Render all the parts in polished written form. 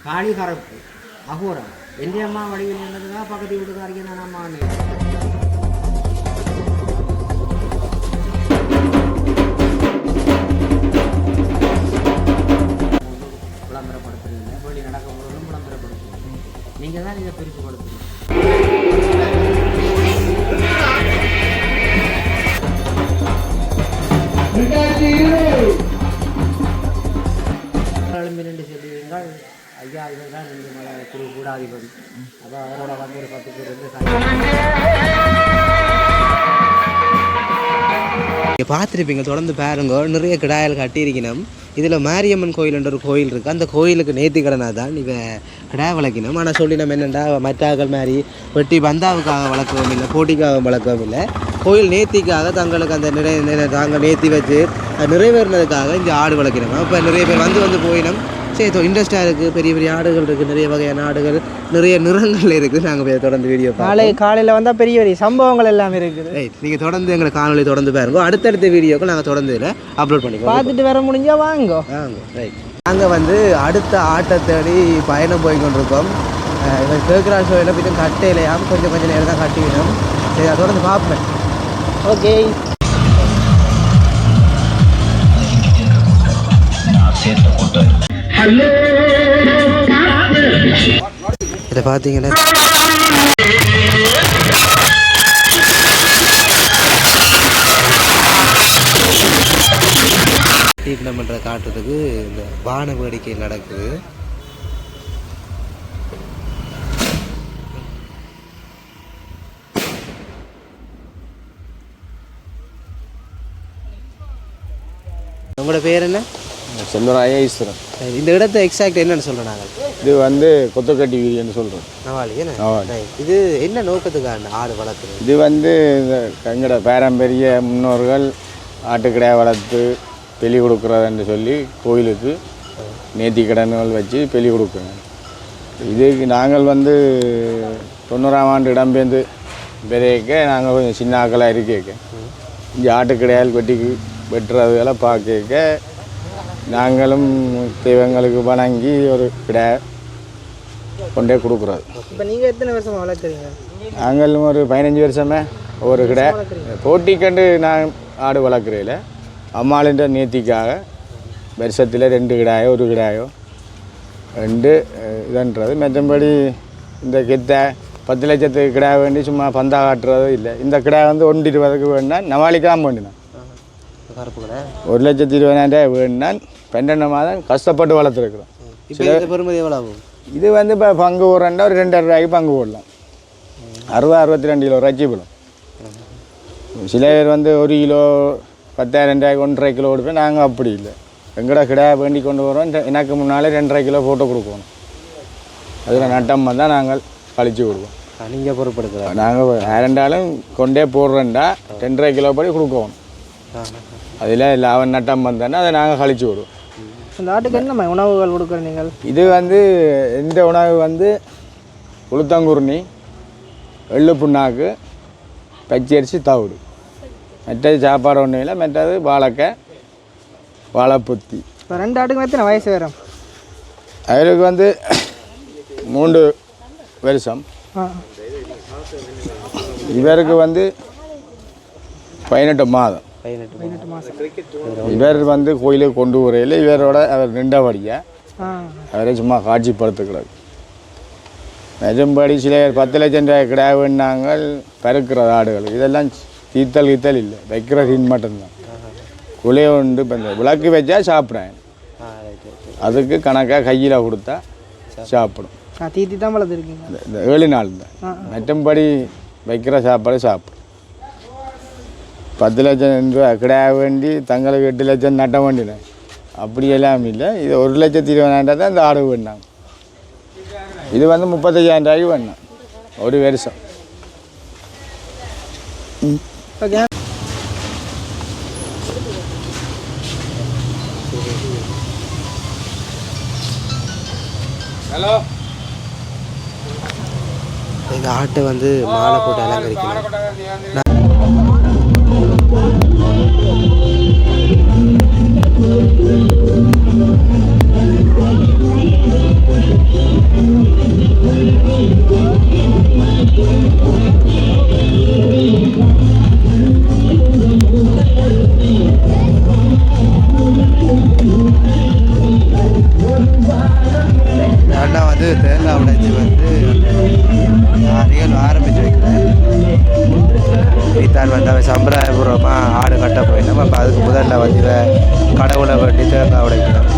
காளி கரப்பு அகோரம் எந்த அம்மா வடிவில் என்னதுன்னா பக்கத்து வீட்டுக்காரிக்கு நான் அம்மா விளம்பரப்படுத்துறீங்க வெளி நடக்க போகிறதும் விளம்பரப்படுத்துறீங்க நீங்கள் தான் இதை பிரித்து கொடுத்துருங்க எழும்பிரண்டு செல்வீங்கள் ஐயா இதுதான் ரெண்டு மலை குழு கூடாதிபதி அப்போ அவரோட வந்து ஒரு 10 பேர் வந்து பார்த்துருப்பீங்க தொடர்ந்து பாருங்க நிறைய கிடாயல் கட்டியிருக்கணும் இதில் மாரியம்மன் கோயில்ன்ற ஒரு கோயில் இருக்குது அந்த கோயிலுக்கு நேர்த்தி கடனாக தான் இவன் கிடாய் வளர்க்கணும் ஆனால் சொல்லி நம்ம என்னென்னா மற்றாக்கள் மாதிரி வெட்டி பந்தாவுக்காக வளர்க்கவும் இல்லை போட்டிக்காக வளர்க்கவும் இல்லை கோயில் நேர்த்திக்காக தங்களுக்கு அந்த தாங்கள் நேர்த்தி வச்சு நிறைவேறினதுக்காக இங்கே ஆடு வளர்க்கணும் இப்போ நிறைய பேர் வந்து போயிடும் சரி இன்ட்ரெஸ்ட்டாக இருக்குது பெரிய பெரிய ஆடுகள் இருக்குது நிறைய வகையான ஆடுகள் நிறைய நிறங்கள் இருக்குது நாங்கள் தொடர்ந்து வீடியோ காலையில் வந்தால் பெரிய பெரிய சம்பவங்கள் எல்லாமே இருக்குது ரைட் நீங்கள் தொடர்ந்து எங்களை காணொலி தொடர்ந்து பாருங்க அடுத்தடுத்த வீடியோக்கள் நாங்கள் தொடர்ந்து இதில் அப்லோட் பண்ணிக்கலாம் பார்த்துட்டு வர முடிஞ்சால் வாங்க ரைட் நாங்கள் வந்து அடுத்த ஆட்டை தேடி பயணம் போய் கொண்டிருக்கோம் இவன் கேட்குறான் ஷோவில் போய்ட்டு கட்டையிலையாம் கொஞ்சம் நேரம் தான் கட்டிக்கணும் சரி அதை தொடர்ந்து பார்ப்பேன் ஓகே இதை பார்த்தீங்கன்னா ட்ரீட்மெண்ட் பண்ணுற காட்டுறதுக்கு இந்த வான வேடிக்கை நடக்குது உங்களோட பேர் என்ன? செல்வராய ஈஸ்வரன். இந்த இடத்த எக்ஸாக்ட் என்னன்னு சொல்கிறோம் நாங்கள்? இது வந்து கொத்தக்கட்டி வீதின்னு சொல்கிறோம். நவாலி. இது என்ன நோக்கத்துக்கான ஆடு வளர்க்குறது? இது வந்து எங்களோட பாரம்பரிய முன்னோர்கள் ஆட்டுக்கடை வளர்த்து பெலி கொடுக்குறதுன்னு சொல்லி கோயிலுக்கு நேர்த்தி கடன்கள் வச்சு பெலி கொடுக்குறோம். இதுக்கு நாங்கள் வந்து 90ஆம் ஆண்டு இடம்பெயர்ந்து பெரியக்க நாங்கள் கொஞ்சம் சின்ன ஆக்களாக இருக்கேக்க இங்கே ஆட்டுக்கடையால் வெட்டிக்கு வெட்டுறதுலாம் பார்க்க நாங்களும் தெய்வங்களுக்கு வணங்கி ஒரு கடை கொண்டே கொடுக்குறோம். இப்போ நீங்கள் எத்தனை வருஷமாக வளர்க்குறீங்க? நாங்களும் ஒரு 15 வருஷமே ஒரு கடை போட்டிக்கண்டு நான் ஆடு வளர்க்குறதில்ல அம்மாளின்ற நேர்த்திக்காக வருஷத்தில் 2 கிடாயோ 1 கிடாயோ 2 இதுன்றது மற்றபடி இந்த கெத்தை 10 லட்சத்துக்கு கிடா வேண்டி சும்மா பந்தா காட்டுறதும் இல்லை. இந்த கிடா வந்து 120க்கு வேணுன்னா நவாலிக்காம வேண்டினான் 1,20,000 வேணுன்னா 12 மாதம் கஷ்டப்பட்டு வளர்த்துருக்குறோம். இது வந்து இப்போ பங்கு போடுறேன்னா ஒரு 2,500 ரூபாய்க்கு பங்கு போடலாம். 62 கிலோ ரச்சி போடும். சில பேர் வந்து 1 கிலோ 10,000 ரூபாய்க்கு 1,5 கிலோ கொடுப்பேன். நாங்கள் அப்படி இல்லை. எங்கடா கிடா வேண்டி கொண்டு வரோம். எனக்கு முன்னாலே 2,5 கிலோ போட்டு கொடுக்கணும். அதில் நட்டம் தான் நாங்கள் கழிச்சு கொடுப்போம். நீங்கள் பொறுப்படுத்துகிறோம். நாங்கள் யாரெண்டாலும் கொண்டே போடுறேன்டா 2,5 கிலோ படி கொடுக்கணும். அதில் லாபம் நட்டம் வந்தோன்னா அதை நாங்கள் கழிச்சு விடுவோம். இந்த ஆட்டுக்கு என்ன உணவுகள் கொடுக்குற நீங்கள்? இது வந்து இந்த உணவு வந்து உளுத்தங்குருணி எள்ளு புண்ணாக்கு பச்சரிசி தவிடு மற்றது சாப்பாடு ஒன்றும் இல்லை. மற்றது வாழைக்காய் வாழைப்புத்தி. இப்போ 2 ஆட்டுக்கு எத்தனை வயசு வரும்? அவருக்கு வந்து 3 வருஷம். இவருக்கு வந்து 18 மாதம். இவர் வந்து கோயிலுக்கு கொண்டு வரையில் இவரோட அவர் நின்றபடியாக அவரை சும்மா காட்சிப்படுத்துக்கிறார். நிஜம்படி சில 10 லட்சம் ரூபாய் கிடா வேணாங்க பறக்கிற ஆடுகள். இதெல்லாம் தீத்தல் இல்லை, வைக்கிற தீன் மட்டும்தான். குலையை உண்டு இப்போ இந்த விளக்கு வச்சா சாப்பிட்றேன். அதுக்கு கணக்காக கையில் கொடுத்தா சாப்பிடும். தீத்தி தான் வளர்த்துருக்கீங்க. இந்த 7 நாள் தான் மற்றபடி வைக்கிற சாப்பாடு சாப்பிடும். 10 லட்சம் ரூபா கிடா வேண்டி தங்களுக்கு 8 லட்சம் நட்ட வேண்டினேன். அப்படியெல்லாம் இல்லை. இது 1,20,000 தான் இந்த ஆடு வேணாங்க. இது வந்து 35,000 ரூபாய்க்கு வேணும் ஒரு வருஷம். ஓகே. ஹலோ. எங்கள் ஆட்டை வந்து மாலை போட்டு அலங்கரிக்கணும். எல்லாம் வந்து தேங்காய் உடைச்சி வந்து யாரையும் ஆரம்பித்து வைக்கிறேன். வீட்டார் வந்து அவன் சம்பிரதாயபூர்வமாக ஆடு கட்ட போயிடணும். அப்போ அதுக்கு முதல்ல வந்து கடவுளை வெட்டி தேங்காய் உடைக்கணும்.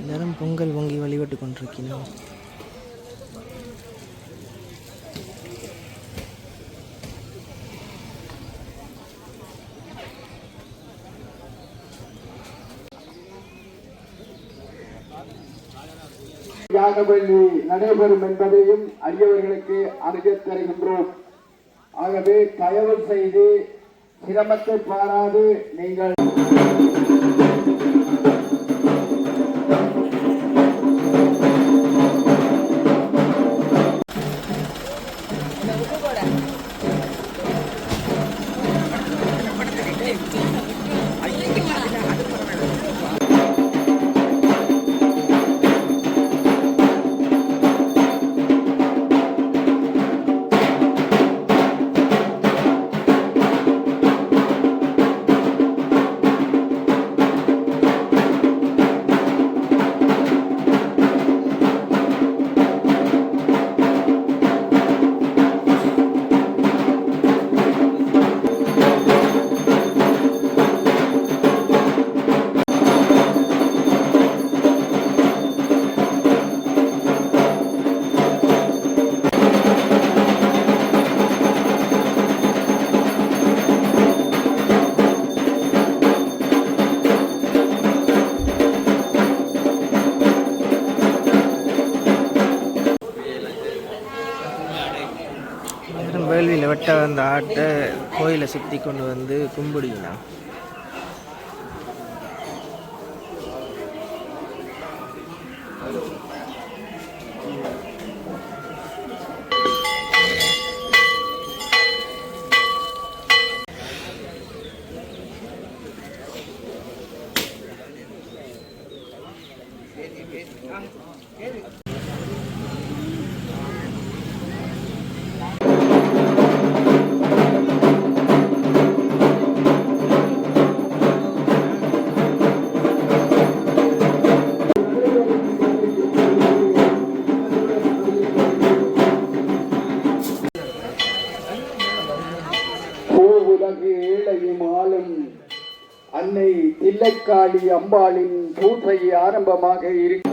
எல்லாரும் பொங்கல் பொங்கி வழிபட்டு கொண்டிருக்கிறோம். யாகவெள்ளி நடைபெறும் என்பதையும் அறியவர்களுக்கு அறியத் தருகின்றோம். ஆகவே தயவு செய்து சிரமத்தை பாராது நீங்கள் வேள்வியில் வெட்ட அந்த ஆட்டை கோயிலை சுற்றி கொண்டு வந்து கும்பிடுங்கண்ணா. அன்னை தில்லைக்காளி அம்பாளின் பூசை ஆரம்பமாக இருக்கு.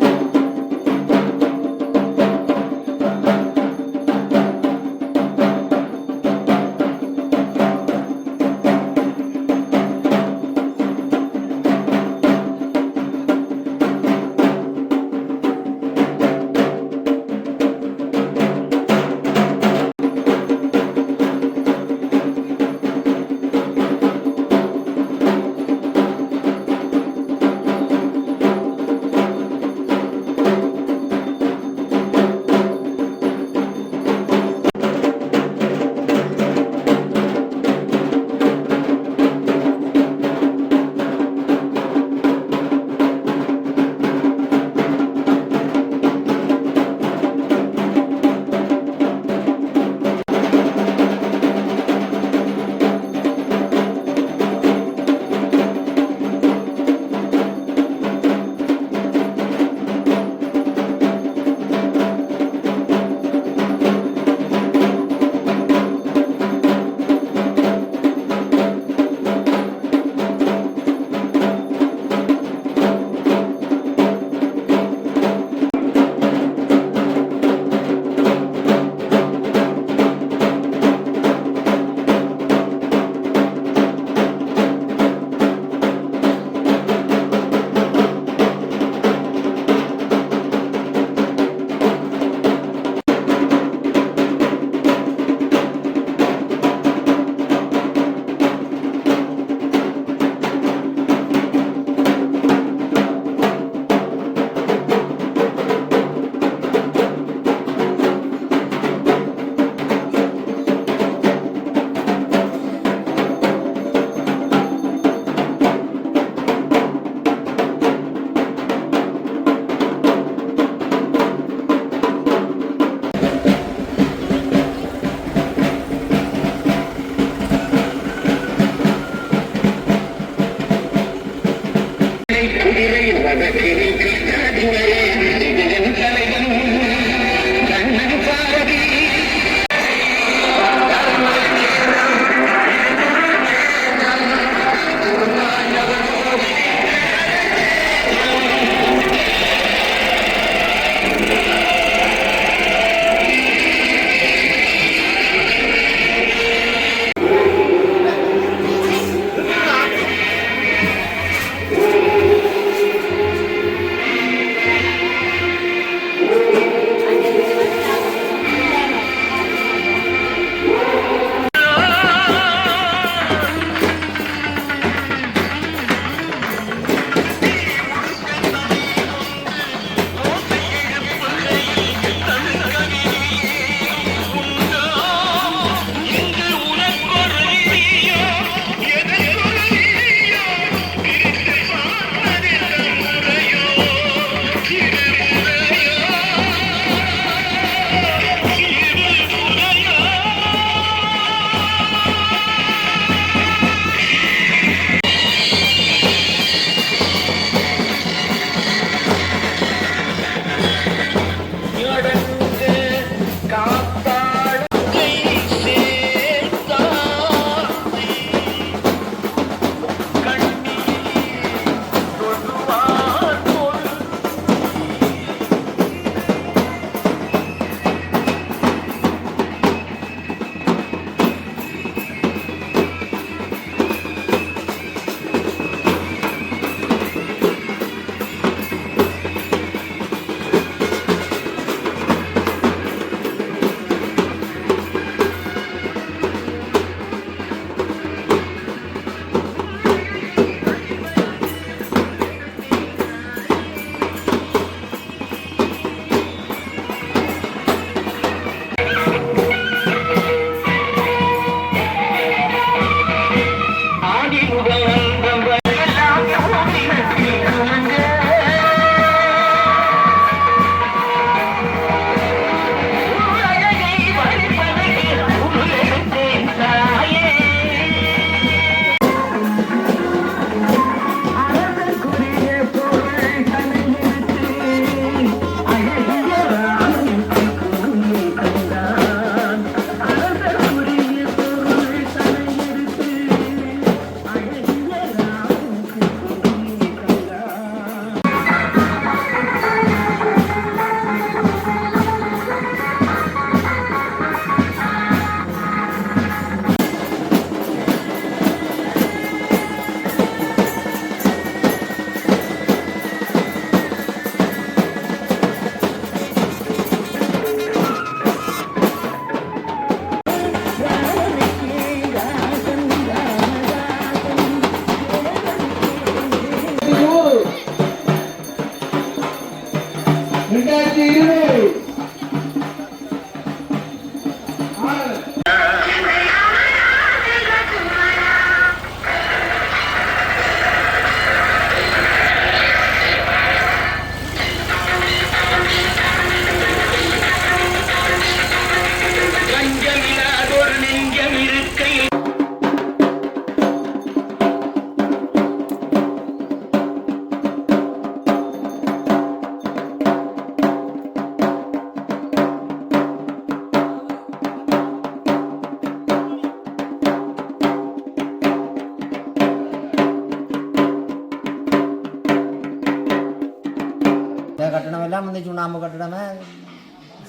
கட்டணமெல்லாம் வந்து சுண்ணாம்பு கட்டணமே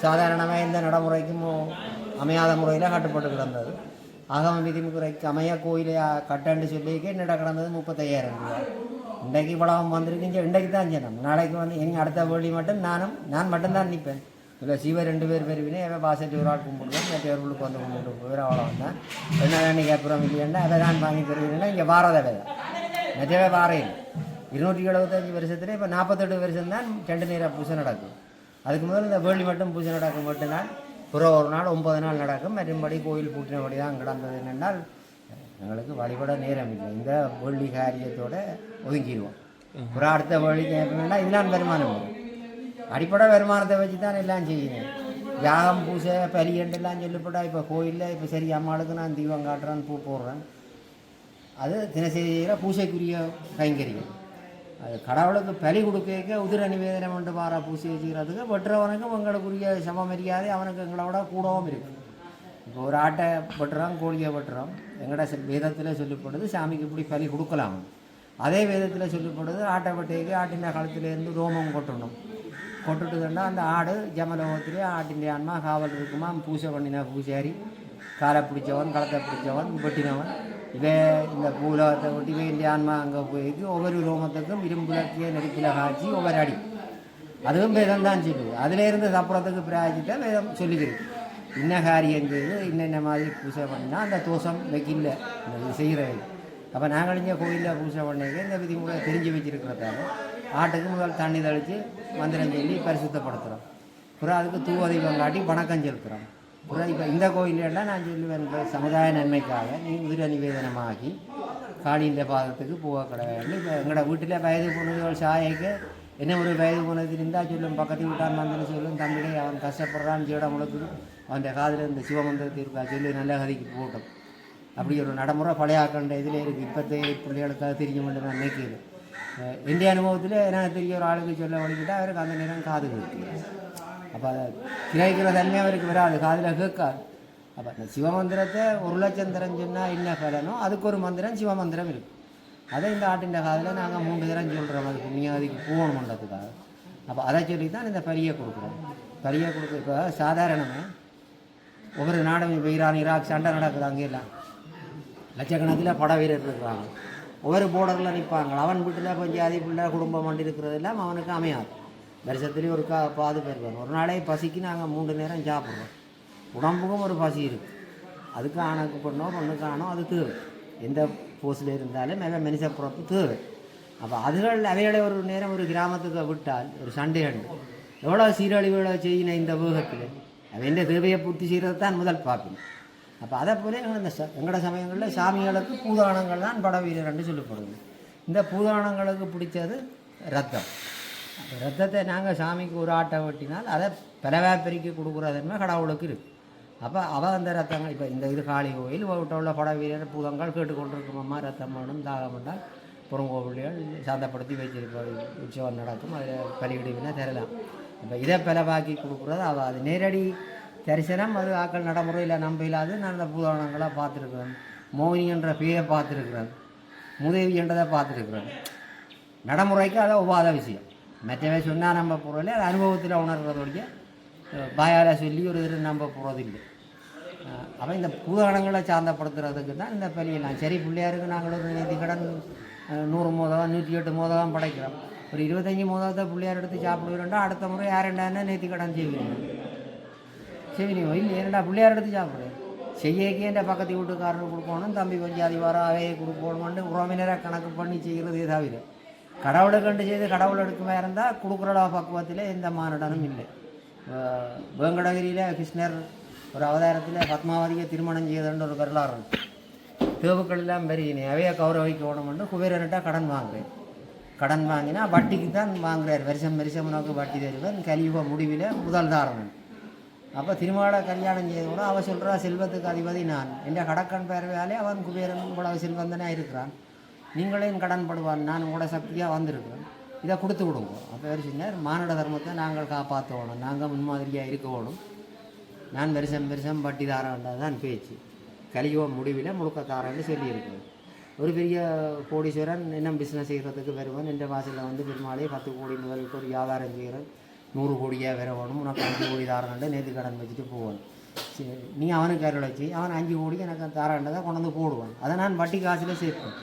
சாதாரணமாக இந்த நடைமுறைக்கும் அமையாத முறையில் கட்டுப்பட்டு கிடந்தது. ஆகம விதிமுறைக்கு அமைய கோயிலை கட்டன்னு சொல்லிக்க என்னடா கிடந்தது 35,000 ரூபா. இன்றைக்கு படம் வந்திருக்குங்க, இன்றைக்கு தான் ஜனம், நாளைக்கு வந்து இனி அடுத்த வேலி மட்டும் நான் மட்டும்தான் நிற்பேன். இல்லை சிவ 2 பேர் பெருவினே எவன் பாசட்டு ஒரு ஆள் கும்பிடுவேன், மற்றவர்களுக்கு வந்து கும்பிட்டு போயிடும். அவ்வளோ வந்தேன் என்ன வேண்டிய அப்புறம் இல்லைன்னா அதை தான் வாங்கி தருவீங்கன்னா இங்கே வாரதை வேலை மற்றவே வாரையில் 275 வருஷத்துல இப்போ 48 வருஷம் தான் 2 நேரம் பூஜை நடக்கும். அதுக்கு முதல் இந்த வேலி மட்டும் பூஜை நடக்கும் மட்டும்தான். புறம் ஒரு நாள் 9 நாள் நடக்கும். மறுபடி கோயில் பூட்டினபடி தான் கிடந்தது. என்னென்னால் எங்களுக்கு வழிபட நேரம் இல்லை, இந்த வேலி காரியத்தோடு ஒதுங்கிடுவோம். புறம் அடுத்த வேலி கேட்போம்னா இதெல்லாம் வருமானம் வரும். அடிப்படை வருமானத்தை வச்சு தான் எல்லாம் செய்யணும். யாகம் பூசை பலியண்டெல்லாம் சொல்லப்பட்டா இப்போ கோயிலில் இப்போ சரி அம்மாளுக்கு நான் தீபம் காட்டுறேன், பூ போடுறேன், அது தினசரி பூசைக்குரிய கைங்கரியம். அது கடவுளுக்கு பலி கொடுக்க உதிர நிவேதனம் கொண்டு வார பூசை செய்கிறதுக்கு வெட்டுறவனுக்கும் எங்களுக்குரிய சம மரியாதை அவனுக்கு எங்களோட கூடவும் இருக்குது. இப்போ ஒரு ஆட்டை வெட்டுறோம், கோழியை வெட்டுறோம், எங்களோட வேதத்தில் சொல்லப்படுது சாமிக்கு இப்படி பலி கொடுக்கலாம். அதே வேதத்தில் சொல்லப்படுது ஆட்டை வெட்டைக்கு ஆட்டின காலத்திலேருந்து ரோமம் கொட்டணும். கொட்டுட்டுதுன்னா அந்த ஆடு ஜமலோகத்திலே ஆட்டின் ஆன்மா காவல் இருக்குமா, பூசை பண்ணின பூசாரி, காலை பிடிச்சவன், களத்தை பிடிச்சவன், வெட்டினவன், இவே இந்த பூலகத்தை ஒட்டி வேண்டிய ஆன்மா அங்கே போயிட்டு ஒவ்வொரு ரோமத்துக்கும் இரும்புலக்கிய நெருப்பில் காய்ச்சி ஒவ்வொரு அடி. அதுவும் வேதம் தான் சொல்லுது. அதிலேருந்து சாப்பிட்றதுக்கு பிராய்ச்சிட்ட வேதம் சொல்லிக்கிறது. இன்ன காரியம் செய்து இன்னென்ன மாதிரி பூசை பண்ணினா அந்த தோஷம் வைக்கல இந்த செய்கிறது. அப்போ நாங்கள் இங்கே கோயிலில் பூசை பண்ணிக்க இந்த விதிமுறை தெரிஞ்சு வச்சுருக்கிறதால ஆட்டுக்கு முதல் தண்ணி தெளித்து மந்திரம் சொல்லி பரிசுத்தப்படுத்துகிறோம். அப்புறம் அதுக்கு தூவதீபம் காட்டி வணக்கம் செலுத்துகிறோம். அப்புறம் இப்போ இந்த கோயிலெல்லாம் நான் சொல்லுவேன், சமுதாய நன்மைக்காக நீ உதிர நிவேதனமாகி காளியின் பாதத்துக்கு போக கிடையாது. இப்போ எங்களோட வீட்டில் வயது பொண்ணுகள் சாயைக்கு என்ன ஒரு வயது போனது இருந்தால் சொல்லும், பக்கத்து வீட்டான் வந்தேன்னு சொல்லும், தம்பிடே அவன் கஷ்டப்படுறான்னு சீட முழுக்குது, அவன் காதில் இந்த சிவமந்திரத்தை இருக்கா சொல்லி நல்ல கதைக்கு போட்டோம். அப்படி ஒரு நடைமுறை பழையாக்கண்ட இதில் இருக்குது. இப்போத்தே பிள்ளைகளுக்காக தெரிய வேண்டும் நான் நினைக்கிறேன். இந்திய அனுபவத்தில் எனக்கு தெரிய ஒரு ஆளுக்கு சொல்ல வழிக்கிட்டால் அவருக்கு அந்த நேரம் காது கேட்குது. அப்போ அதை கிரகிக்கிற தன்மை அவருக்கு வராது, காதில் கேட்காது. அப்போ இந்த சிவமந்திரத்தை 1,00,000 தரம் சொன்னால் என்ன பலனோ அதுக்கு ஒரு மந்திரம் சிவமந்திரம் இருக்குது. அதை இந்த ஆட்டின் காதில் நாங்கள் 3 தரம் சொல்கிறோம், அதுக்கு புண்ணியாதிக்கு போகணுன்றதுக்காக. அப்போ அதை சொல்லி தான் இந்த பரியை கொடுக்குறோம். பரியை கொடுக்க இப்போ சாதாரணமாக ஒவ்வொரு நாடும் இப்போ ஈரான், ஈராக் சண்டை நடக்குது, அங்கெல்லாம் லட்சக்கணக்கில் பட வீரர் இருக்கிறாங்க. ஒவ்வொரு போர்டரில் நிற்பாங்க. அவன் வீட்டில் கொஞ்சம் அதி பிள்ளை குடும்பம் வண்டி இருக்கிறதெல்லாம் அவனுக்கு அமையாது. வருஷத்துலேயும் ஒரு பாது பேர் வரும். ஒரு நாளே பசிக்கு நாங்கள் 3 நேரம் சாப்பிட்றோம். உடம்புக்கும் ஒரு பசி இருக்குது. அதுக்கு ஆணுக்கு பொண்ணுக்கு ஆணோ அது தேவை. எந்த போஸ்டில் இருந்தாலும் மனுஷ பிறப்பு தேவை. அப்போ அதுகள் அவைகளை ஒரு நேரம் ஒரு கிராமத்துக்கு விட்டால் ஒரு சண்டை அண்டு எவ்வளோ சீரழிவுகளை செய்யின இந்த வேகத்தில் அவன் தேவையை பூர்த்தி செய்கிறது தான் முதல் பார்க்கணும். அப்போ அதை போல எங்களோட சமயங்களில் சாமிகளுக்கு பூதானங்கள் தான் பட வீரர்ன்னு சொல்லப்படுது. இந்த பூதானங்களுக்கு பிடிச்சது ரத்தம். ரத்தத்தை நாங்கள் சாமிக்கு ஒரு ஆட்டை வெட்டினால் அதை பலவா பெருக்கி கொடுக்குறதுமே கடவுளுக்கு இருக்குது. அப்போ அவள் அந்த ரத்தங்கள் இப்போ இந்த இது காளி கோயில் விட்ட உள்ள பட வீரர் பூதங்கள் கேட்டுக்கொண்டிருக்கோம்மா ரத்தம் வேணும் தாகம் பண்ணால் புறங்கோவில்கள் சாந்தப்படுத்தி வச்சிருப்ப உற்சவம் நடக்கும், அதில் பலியிடுவினா தரலாம். இப்போ இதை பலவாக்கி கொடுக்குறது அவள் அது நேரடி தரிசனம். அது ஆக்கள் நடைமுறையில் நம்ப இல்லாது நான் அந்த பூதானங்களை பார்த்துருக்குறேன். மோகினி என்ற பேரை பார்த்துருக்குறேன், முதேவி என்றதை பார்த்துருக்குறேன். நடைமுறைக்கு அதை ஒவ்வாத விஷயம். மற்றவை சொன்னால் நம்ப போகிறதில்லை, அது அனுபவத்தில் உணர்கிறதோடைய பாயால் சொல்லி ஒரு இது நம்ப போகிறதில்லை. அப்போ இந்த பூதானங்களை சாந்தப்படுத்துறதுக்கு தான் இந்த பலியெல்லாம். சரி, பிள்ளையாருக்கு நாங்கள் ஒரு நேர்த்தி கடன் 100 மோதகம் 108 மோதகம் படைக்கிறோம். ஒரு 25 மோதகத்தை பிள்ளையார் எடுத்து சாப்பிடுவோம்னா அடுத்த முறை யாரெண்டான நேர்த்தி கடன் செய்வீங்க செய்வீங்க இல்லை ஏன்டா பிள்ளையார் எடுத்து சாப்பிடுவேன் செய்யக்கே என்ற பக்கத்து வீட்டுக்காரனுக்கு கொடுக்கணும், தம்பி கொஞ்சம் அதிவாரம் அவையை கொடுக்கணும்னு உறவினரை கணக்கு பண்ணி செய்கிறதே தவிர கடவுளை கண்டு செய்து கடவுள் எடுக்குமா இருந்தால் கொடுக்குற பக்குவத்தில் எந்த மானிடனும் இல்லை. வேங்கடகிரியில் கிருஷ்ணர் ஒரு அவதாரத்தில் பத்மாவதியை திருமணம் செய்தன்ற ஒரு வரலாறு இருக்குது. தேவுக்கள் எல்லாம் பெருகினேன் அவையை கௌரவிக்கணும்னு குபேரன்கிட்ட கடன் வாங்குறேன். கடன் வாங்கினா வட்டிக்கு தான் வாங்குறார். வருஷம் உனக்கு வட்டி தருவேன், கலியுக முடிவில் முதல் தாரணம். அப்போ திருமகளை கல்யாணம் செய்த கூட அவள் சொல்கிறா செல்வத்துக்கு அதிபதி நான், என் கடக்கன் பேரவையாலே அவன் குபேரன் இவ்வளவு செல்வந்தனே இருக்கிறான், நீங்களே கடன் படுவான், நான் உங்களோட சக்தியாக வந்திருக்கிறேன், இதை கொடுத்து விடுங்க. அப்போ வேறு சொன்னார், மானுட தர்மத்தை நாங்கள் காப்பாற்றணும், நாங்கள் முன்மாதிரியாக இருக்கணும், நான் வருஷம் வட்டி தாரன்றது தான் பேச்சு, கலியுக முடிவில் முழுக்க தாரன்னு சொல்லியிருக்கிறேன். ஒரு பெரிய கோடீஸ்வரன் இன்னும் பிஸ்னஸ் செய்கிறதுக்கு வருவன், என்ற வாசலில் வந்து பெருமாளே 10 கோடி முதலுக்கு ஒரு வியாபாரம் செய்கிறேன், 100 கோடியாக வரணும், உனக்கு 5 கோடி தாரண்ட நேற்று கடன் வச்சுட்டு போவான். சரி, நீ அவனுக்கு அருளைச்சி அவன் 5 கோடி எனக்கு தாரண்டதை கொண்டு வந்து போடுவான். அதை நான் வட்டி காசில் சேர்ப்பேன்.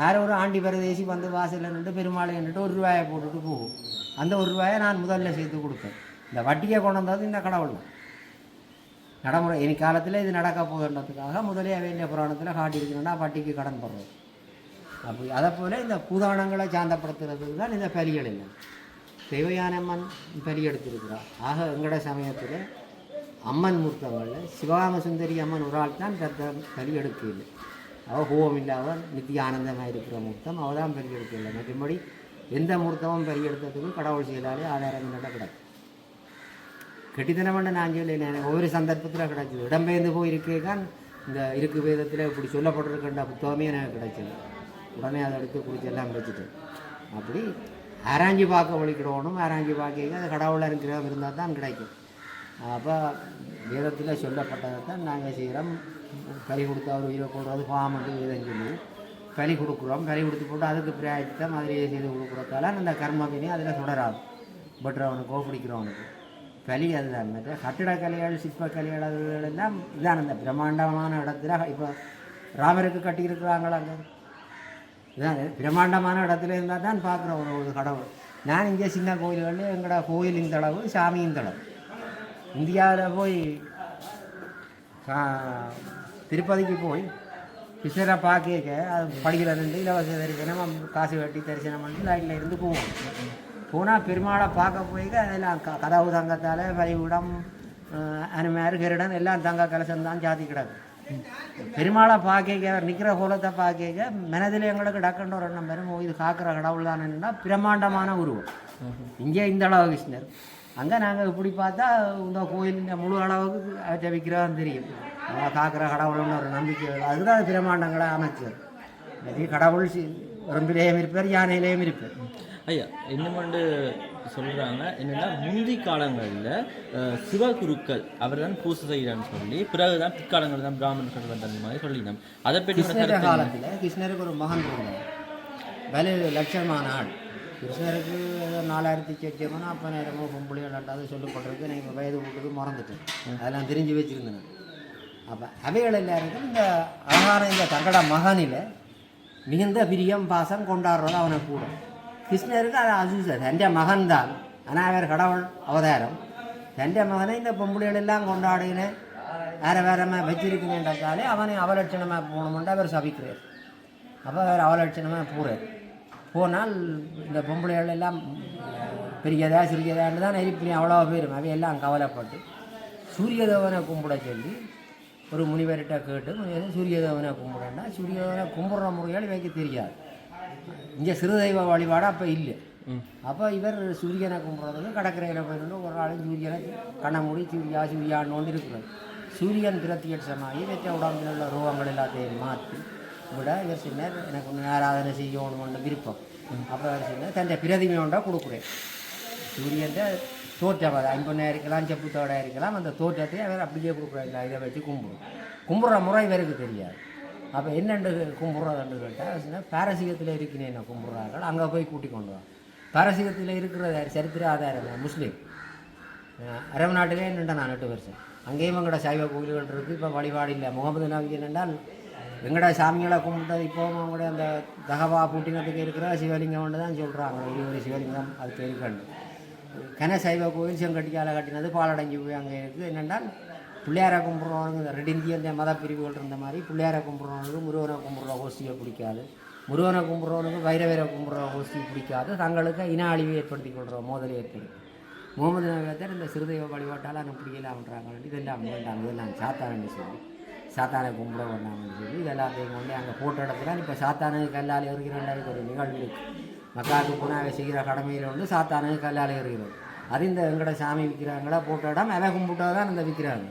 யாரோ ஒரு ஆண்டி பரதேசி வந்து வாசலில் நின்று பெருமாளை நின்றுட்டு 1 ரூபாயை போட்டுட்டு போகும். அந்த 1 ரூபாயை நான் முதல்ல சேர்த்து கொடுப்பேன். இந்த வட்டியை கொண்டு வந்தது இந்த கடவுள் தான். நடைமுறை இனி காலத்தில் இது நடக்க போகுதுன்றதுக்காக முதலே வேண்டிய புராணத்தில் காட்டியிருக்கணும்னா வட்டிக்கு கடன் போடுறது. அப்படி அதை போல் இந்த பூதானங்களை சாந்தப்படுத்துறதுக்கு தான் இந்த பலிகள் இல்லை. தேவயானம்மன் பலி எடுத்திருக்கிறார். ஆக எங்களோட சமயத்தில் அம்மன் மூர்த்தங்களில் சிவகாம சுந்தரி அம்மன் ஒரு ஆள் தான் பலி எடுக்கவில்லை. அவள் கோபம் இல்லாமல் நித்திய ஆனந்தமாக இருக்கிற மூர்த்தம், அவள் தான் பலி எடுக்கவில்லை. மற்றபடி எந்த மூர்த்தமும் பலி எடுத்ததுக்கும் கடவுள் செயலாலே ஆதாரம் என்னோட கிடக்கு. கெட்டித்தனம் பண்ண நான் சொல்லி ஒவ்வொரு சந்தர்ப்பத்தில் கிடச்சிது. இடம்பெயர்ந்து போய் இருக்கேன் இந்த இருக்கு வேதத்தில் இப்படி சொல்லப்பட்டிருக்கின்ற புத்தகமே எனக்கு கிடைச்சது. உடனே அதை எடுத்து குடிச்செல்லாம் வச்சுட்டேன். அப்படி ஆராய்ச்சி பார்க்க ஒழிக்கிடணும். ஆராய்ச்சி பார்க்க அது கடவுள் இருக்கிற இருந்தால் தான் கிடைக்கும். அப்போ வேதத்தில் சொல்லப்பட்டதை தான் நாங்கள் செய்கிறோம். பலி கொடுத்து அவர் உயிரை கொள்வது பாவம்னு வேதம் சொல்லி பலி கொடுக்குறோம். பலி கொடுத்து போட்டு அதுக்கு பிராயத்தை மாதிரியே செய்து கொடுக்குறதால அந்த கர்மவினை அதில் தொடராது. பட்டுறவனுக்கோ பிடிக்கிறவனுக்கு பலி அதுதான். மற்ற கட்டிடக்கலைகள் சிற்பக்கலைகள் அதுகள் எல்லாம் இதான் அந்த பிரம்மாண்டமான இடத்துல இப்போ ராமருக்கு கட்டியிருக்கிறாங்களாங்க. இதான் பிரம்மாண்டமான இடத்துல இருந்தால் தான் பார்க்குறோம் ஒரு கடவுள். நான் இங்கே சின்ன கோயில்களில் எங்களோட கோயில் இந்த அளவு சாமி இந்த அளவு. இந்தியாவில் போய் திருப்பதிக்கு போய் கிருஷ்ணரை பார்க்க அது படிக்கல நின்று இலவச தரிசனம் காசு கட்டி தரிசனம் பண்ணி லைனில் இருந்து போவோம். போனால் பெருமாளை பார்க்க போய் அதெல்லாம் கதவு தங்கத்தால் பலிவிடம் அனுமாரு கருடன் எல்லாம் தங்க கலசம் தான் ஜாதி கிடக்கும். பெருமாளை பார்க்க நிற்கிற கோலத்தை பார்க்க மனதில் எங்களுக்கு டக்குன்ற ஒரு எண்ணம் வரும், இது காக்கிற கடவுள் தானேன்னா பிரம்மாண்டமான உருவம். இங்கே இந்த அளவு கிருஷ்ணர், அங்கே நாங்கள் இப்படி பார்த்தா இந்த கோயில் முழு அளவுக்கு ஜபிக்கிறோம் தெரியும். காக்கிற கடவுள்னு ஒரு நம்பிக்கை, அதுதான் பிரம்மாண்டங்களை அமைச்சர். நிறைய கடவுள் ரொம்பிலேயும் இருப்பார், யானையிலேயும் இருப்பார். ஐயா இன்னும் கொண்டு சொல்கிறாங்க என்னென்னா முந்தி காலங்களில் சிவகுருக்கள் அவர் தான் பூசை செய்கிறான்னு சொல்லி பிறகுதான் பிற்காலங்கள் தான் பிராமணர்கள் வந்த மாதிரி சொல்லினோம். அதை பற்றி காலத்தில் கிருஷ்ணருக்கு ஒரு மகன் இருந்தார், பல லட்சமான ஆள். கிருஷ்ணருக்கு ஏதோ 4000 சொச்சமோ அப்போ நேரமோ பொம்பளை விளாட்டாவது சொல்லப்பட்டிருக்கு. நான் இப்போ வயது வீட்டுக்கு மறந்துட்டேன், அதெல்லாம் தெரிஞ்சு வச்சுருந்தேன். அப்போ அவைகள் எல்லாருக்கும் இந்த அழகான இந்த தங்கட மகனில் மிகுந்த பிரியம் பாசம் கொண்டாடுறது அவனை கூட. கிருஷ்ணருக்கு அது அசூசர் தൻ്റെ மகன் தான், ஆனால் அவர் கடவுள் அவதாரம். தൻ്റെ மகனை இந்த பொம்பளைகள் எல்லாம் கொண்டாடினேன் வேறு வேறமாக வச்சிருக்கிறேன்றாலே அவனை அவலட்சணமாக போகணுமென்று அவர் சபிக்கிறார். அப்போ அவர் அவலட்சணமாக போகிறார். போனால் இந்த பொம்பளைகள் எல்லாம் பெரியதா சிறியதான்னு தான் நெருப்பினி அவ்வளோ பேரும் அவையெல்லாம் கவலைப்பட்டு சூரியதேவனை கும்பிட சொல்லி ஒரு முனிவர்கிட்ட கேட்டு சூரியதேவனை கும்பிடன்னா சூரியதேவனை கும்பிட்ற முறையால் இவைக்கு தெரியாது. இங்கே சிறுதெய்வ வழிபாடு அப்போ இல்லை. அப்போ இவர் சூரியனை கும்பிட்றதுக்கு கடற்கரையில் போயிட்டு ஒரு ஆளும் சூரியனை கண்ணை மூடி சூரியான்னு ஒன்று இருக்கிறது. சூரியன் பிரத்யட்சமாகி வெச்ச உடம்பில் உள்ள ரூபங்கள் எல்லாத்தையும் மாற்றி விட இவர் சின்னர் எனக்கு ஒன்று ஆராதனை செய்யணும்னு விருப்பம். அப்போ இவர் சின்னர் தன் பிரதிமையோண்டா கொடுக்குறேன். சூரியன் தோற்றம் அது 50 இருக்கலாம், செப்புத்தோட இருக்கலாம், அந்த தோற்றத்தை அவர் அப்படியே கொடுக்குறாங்க. இதை வச்சு கும்பிட்ற முறை இவருக்கு தெரியாது. அப்போ என்னென்று கும்பிட்றதுன்னு கேட்டால் பாரசீகத்தில் இருக்கிறேன் கும்பிட்றார்கள், அங்கே போய் கூட்டி கொண்டு வா. பாரசீகத்தில் இருக்கிற சரித்திர ஆதாரம் முஸ்லீம் அரபு நாட்டிலே நின்ற நான் 8 வருஷம். அங்கேயும் எங்களோட சைவ கோயில்கள் இருக்குது. இப்போ வழிபாடு இல்லை. முகமது நபி என்னென்றால் எங்களோட சாமிகளை கும்பிட்டது இப்போ அவங்களோட அந்த தகவா பூட்டினத்துக்கு இருக்கிற சிவலிங்கம் ஒன்று தான் சொல்கிறாங்க. ஒரு சிவலிங்கம் அதுக்கு இருக்கண்டு கன சைவ கோயில் செங்கட்டிக்கால கட்டினது பாலடைஞ்சு போய் அங்கே இருக்குது. என்னென்றால் பிள்ளையாரை கும்பிட்றவனுக்கு ரெண்டு இந்திய மத பிரிவுகள் இருந்த மாதிரி பிள்ளையாரை கும்பிட்றவனுக்கு முருகனை கும்பிட்ற கோஷ்டியை பிடிக்காது, முருகனை கும்பிட்றவனுக்கு வைரவரை கும்பிட்ற கோஷ்டி பிடிக்காது. தங்களுக்கு இன அழிவை ஏற்படுத்தி கொள்கிற மோதலை ஏற்படுத்தி முகமது நபியத்தர் இந்த சிறுதெய்வ வழிபாட்டால் பிடிக்கலாம்ன்றாங்க. இதெல்லாம் வேண்டாம், இதெல்லாம் சாத்தானு சொல்லி சாத்தானை கும்பிட வேண்டாம்னு சொல்லி இதெல்லாத்தையும் கொண்டு அங்கே போட்ட இடத்துல இப்போ சாத்தானுக்கு கல்லால் எறிகிறேன் ஒரு நிகழ்வு இருக்குது. மக்காவுக்கு புனாவை செய்கிற கடமையில் வந்து சாத்தானுக்கு கல்லால் எறிகிறோம். அது இந்த எங்கட சாமி விற்கிறாங்களா போட்ட இடம் அவன் கும்பிட்டா தான் அந்த விற்கிறாங்க.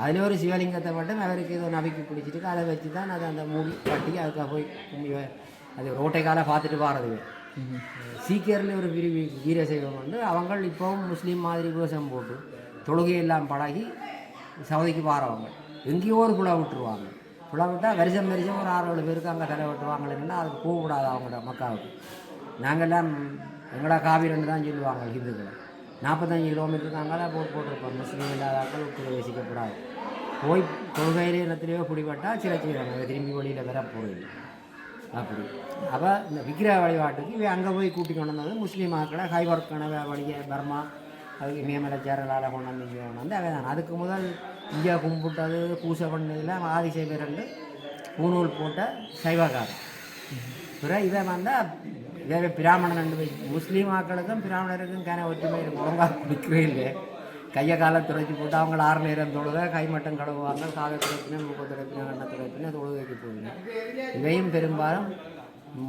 அதில் ஒரு சிவலிங்கத்தை மட்டும் அவருக்கு ஏதோ நபிக்கு பிடிச்சிருக்கு, அதை வச்சு தான் அதை அந்த மூடி கட்டி அதுக்காக போய் அது ரோட்டை காலை பார்த்துட்டு பாருது. சீக்கியரில் ஒரு வீரசைவம் வந்து அவங்க இப்போவும் முஸ்லீம் மாதிரி வேஷம் போட்டு தொழுகையெல்லாம் பழகி சவுதிக்கு பாரவங்க எங்கேயோ ஒரு புல விட்டுருவாங்க. புல விட்டால் வருஷம் ஒரு 6-7 பேருக்கு அங்கே தலை வெட்டுவாங்களேன்னா அதுக்கு போகக்கூடாது அவங்களோட மக்காவுக்கு. நாங்கள்லாம் எங்களோட காவிரின்னு தான் சொல்லுவாங்க ஹிந்துக்களை. 45 கிலோமீட்டருக்கு அங்கே போட்டிருப்போம். முஸ்லீம் இல்லாதாக்கள் பிரவேசிக்கப்படாது. போய் தொழுகையிலே இடத்துலையோ பிடிபட்டால் சில திரும்பி வழியில் வர போகிறது அப்படி. அப்போ இந்த விக்கிரக வழிபாட்டுக்கு இவை அங்கே போய் கூட்டி கொண்டு வந்தது முஸ்லீம் ஆக்களை ஹைவர்க் கனவை வழியை பர்மா அதுக்கு இமயமலை சேரலால் கொண்டு வந்து அவை தான். அதுக்கு முதல் இந்தியா கும்பிட்டது பூசை பண்ணதில் ஆதிசைவரண்டு பூநூல் போட்ட சைவகாரம். பிறகு இதை வந்தால் வேறு பிராமணன் ரெண்டு போய் முஸ்லீம் ஆக்களுக்கும் பிராமணருக்கும் கேன ஒற்றுமை இருக்கும். ஒழுங்காக குடிக்கவே இல்லை. கையை காலை துடைச்சி போட்டு அவங்கள 6 நேரம் தொழுக கை மட்டும் கழுவுவாங்க. காலை துடைப்பினா 30 துடைப்பினா கண்ணை துடைப்பினா தொழுகைக்கு போவீங்க. இவையும் பெரும்பாலும்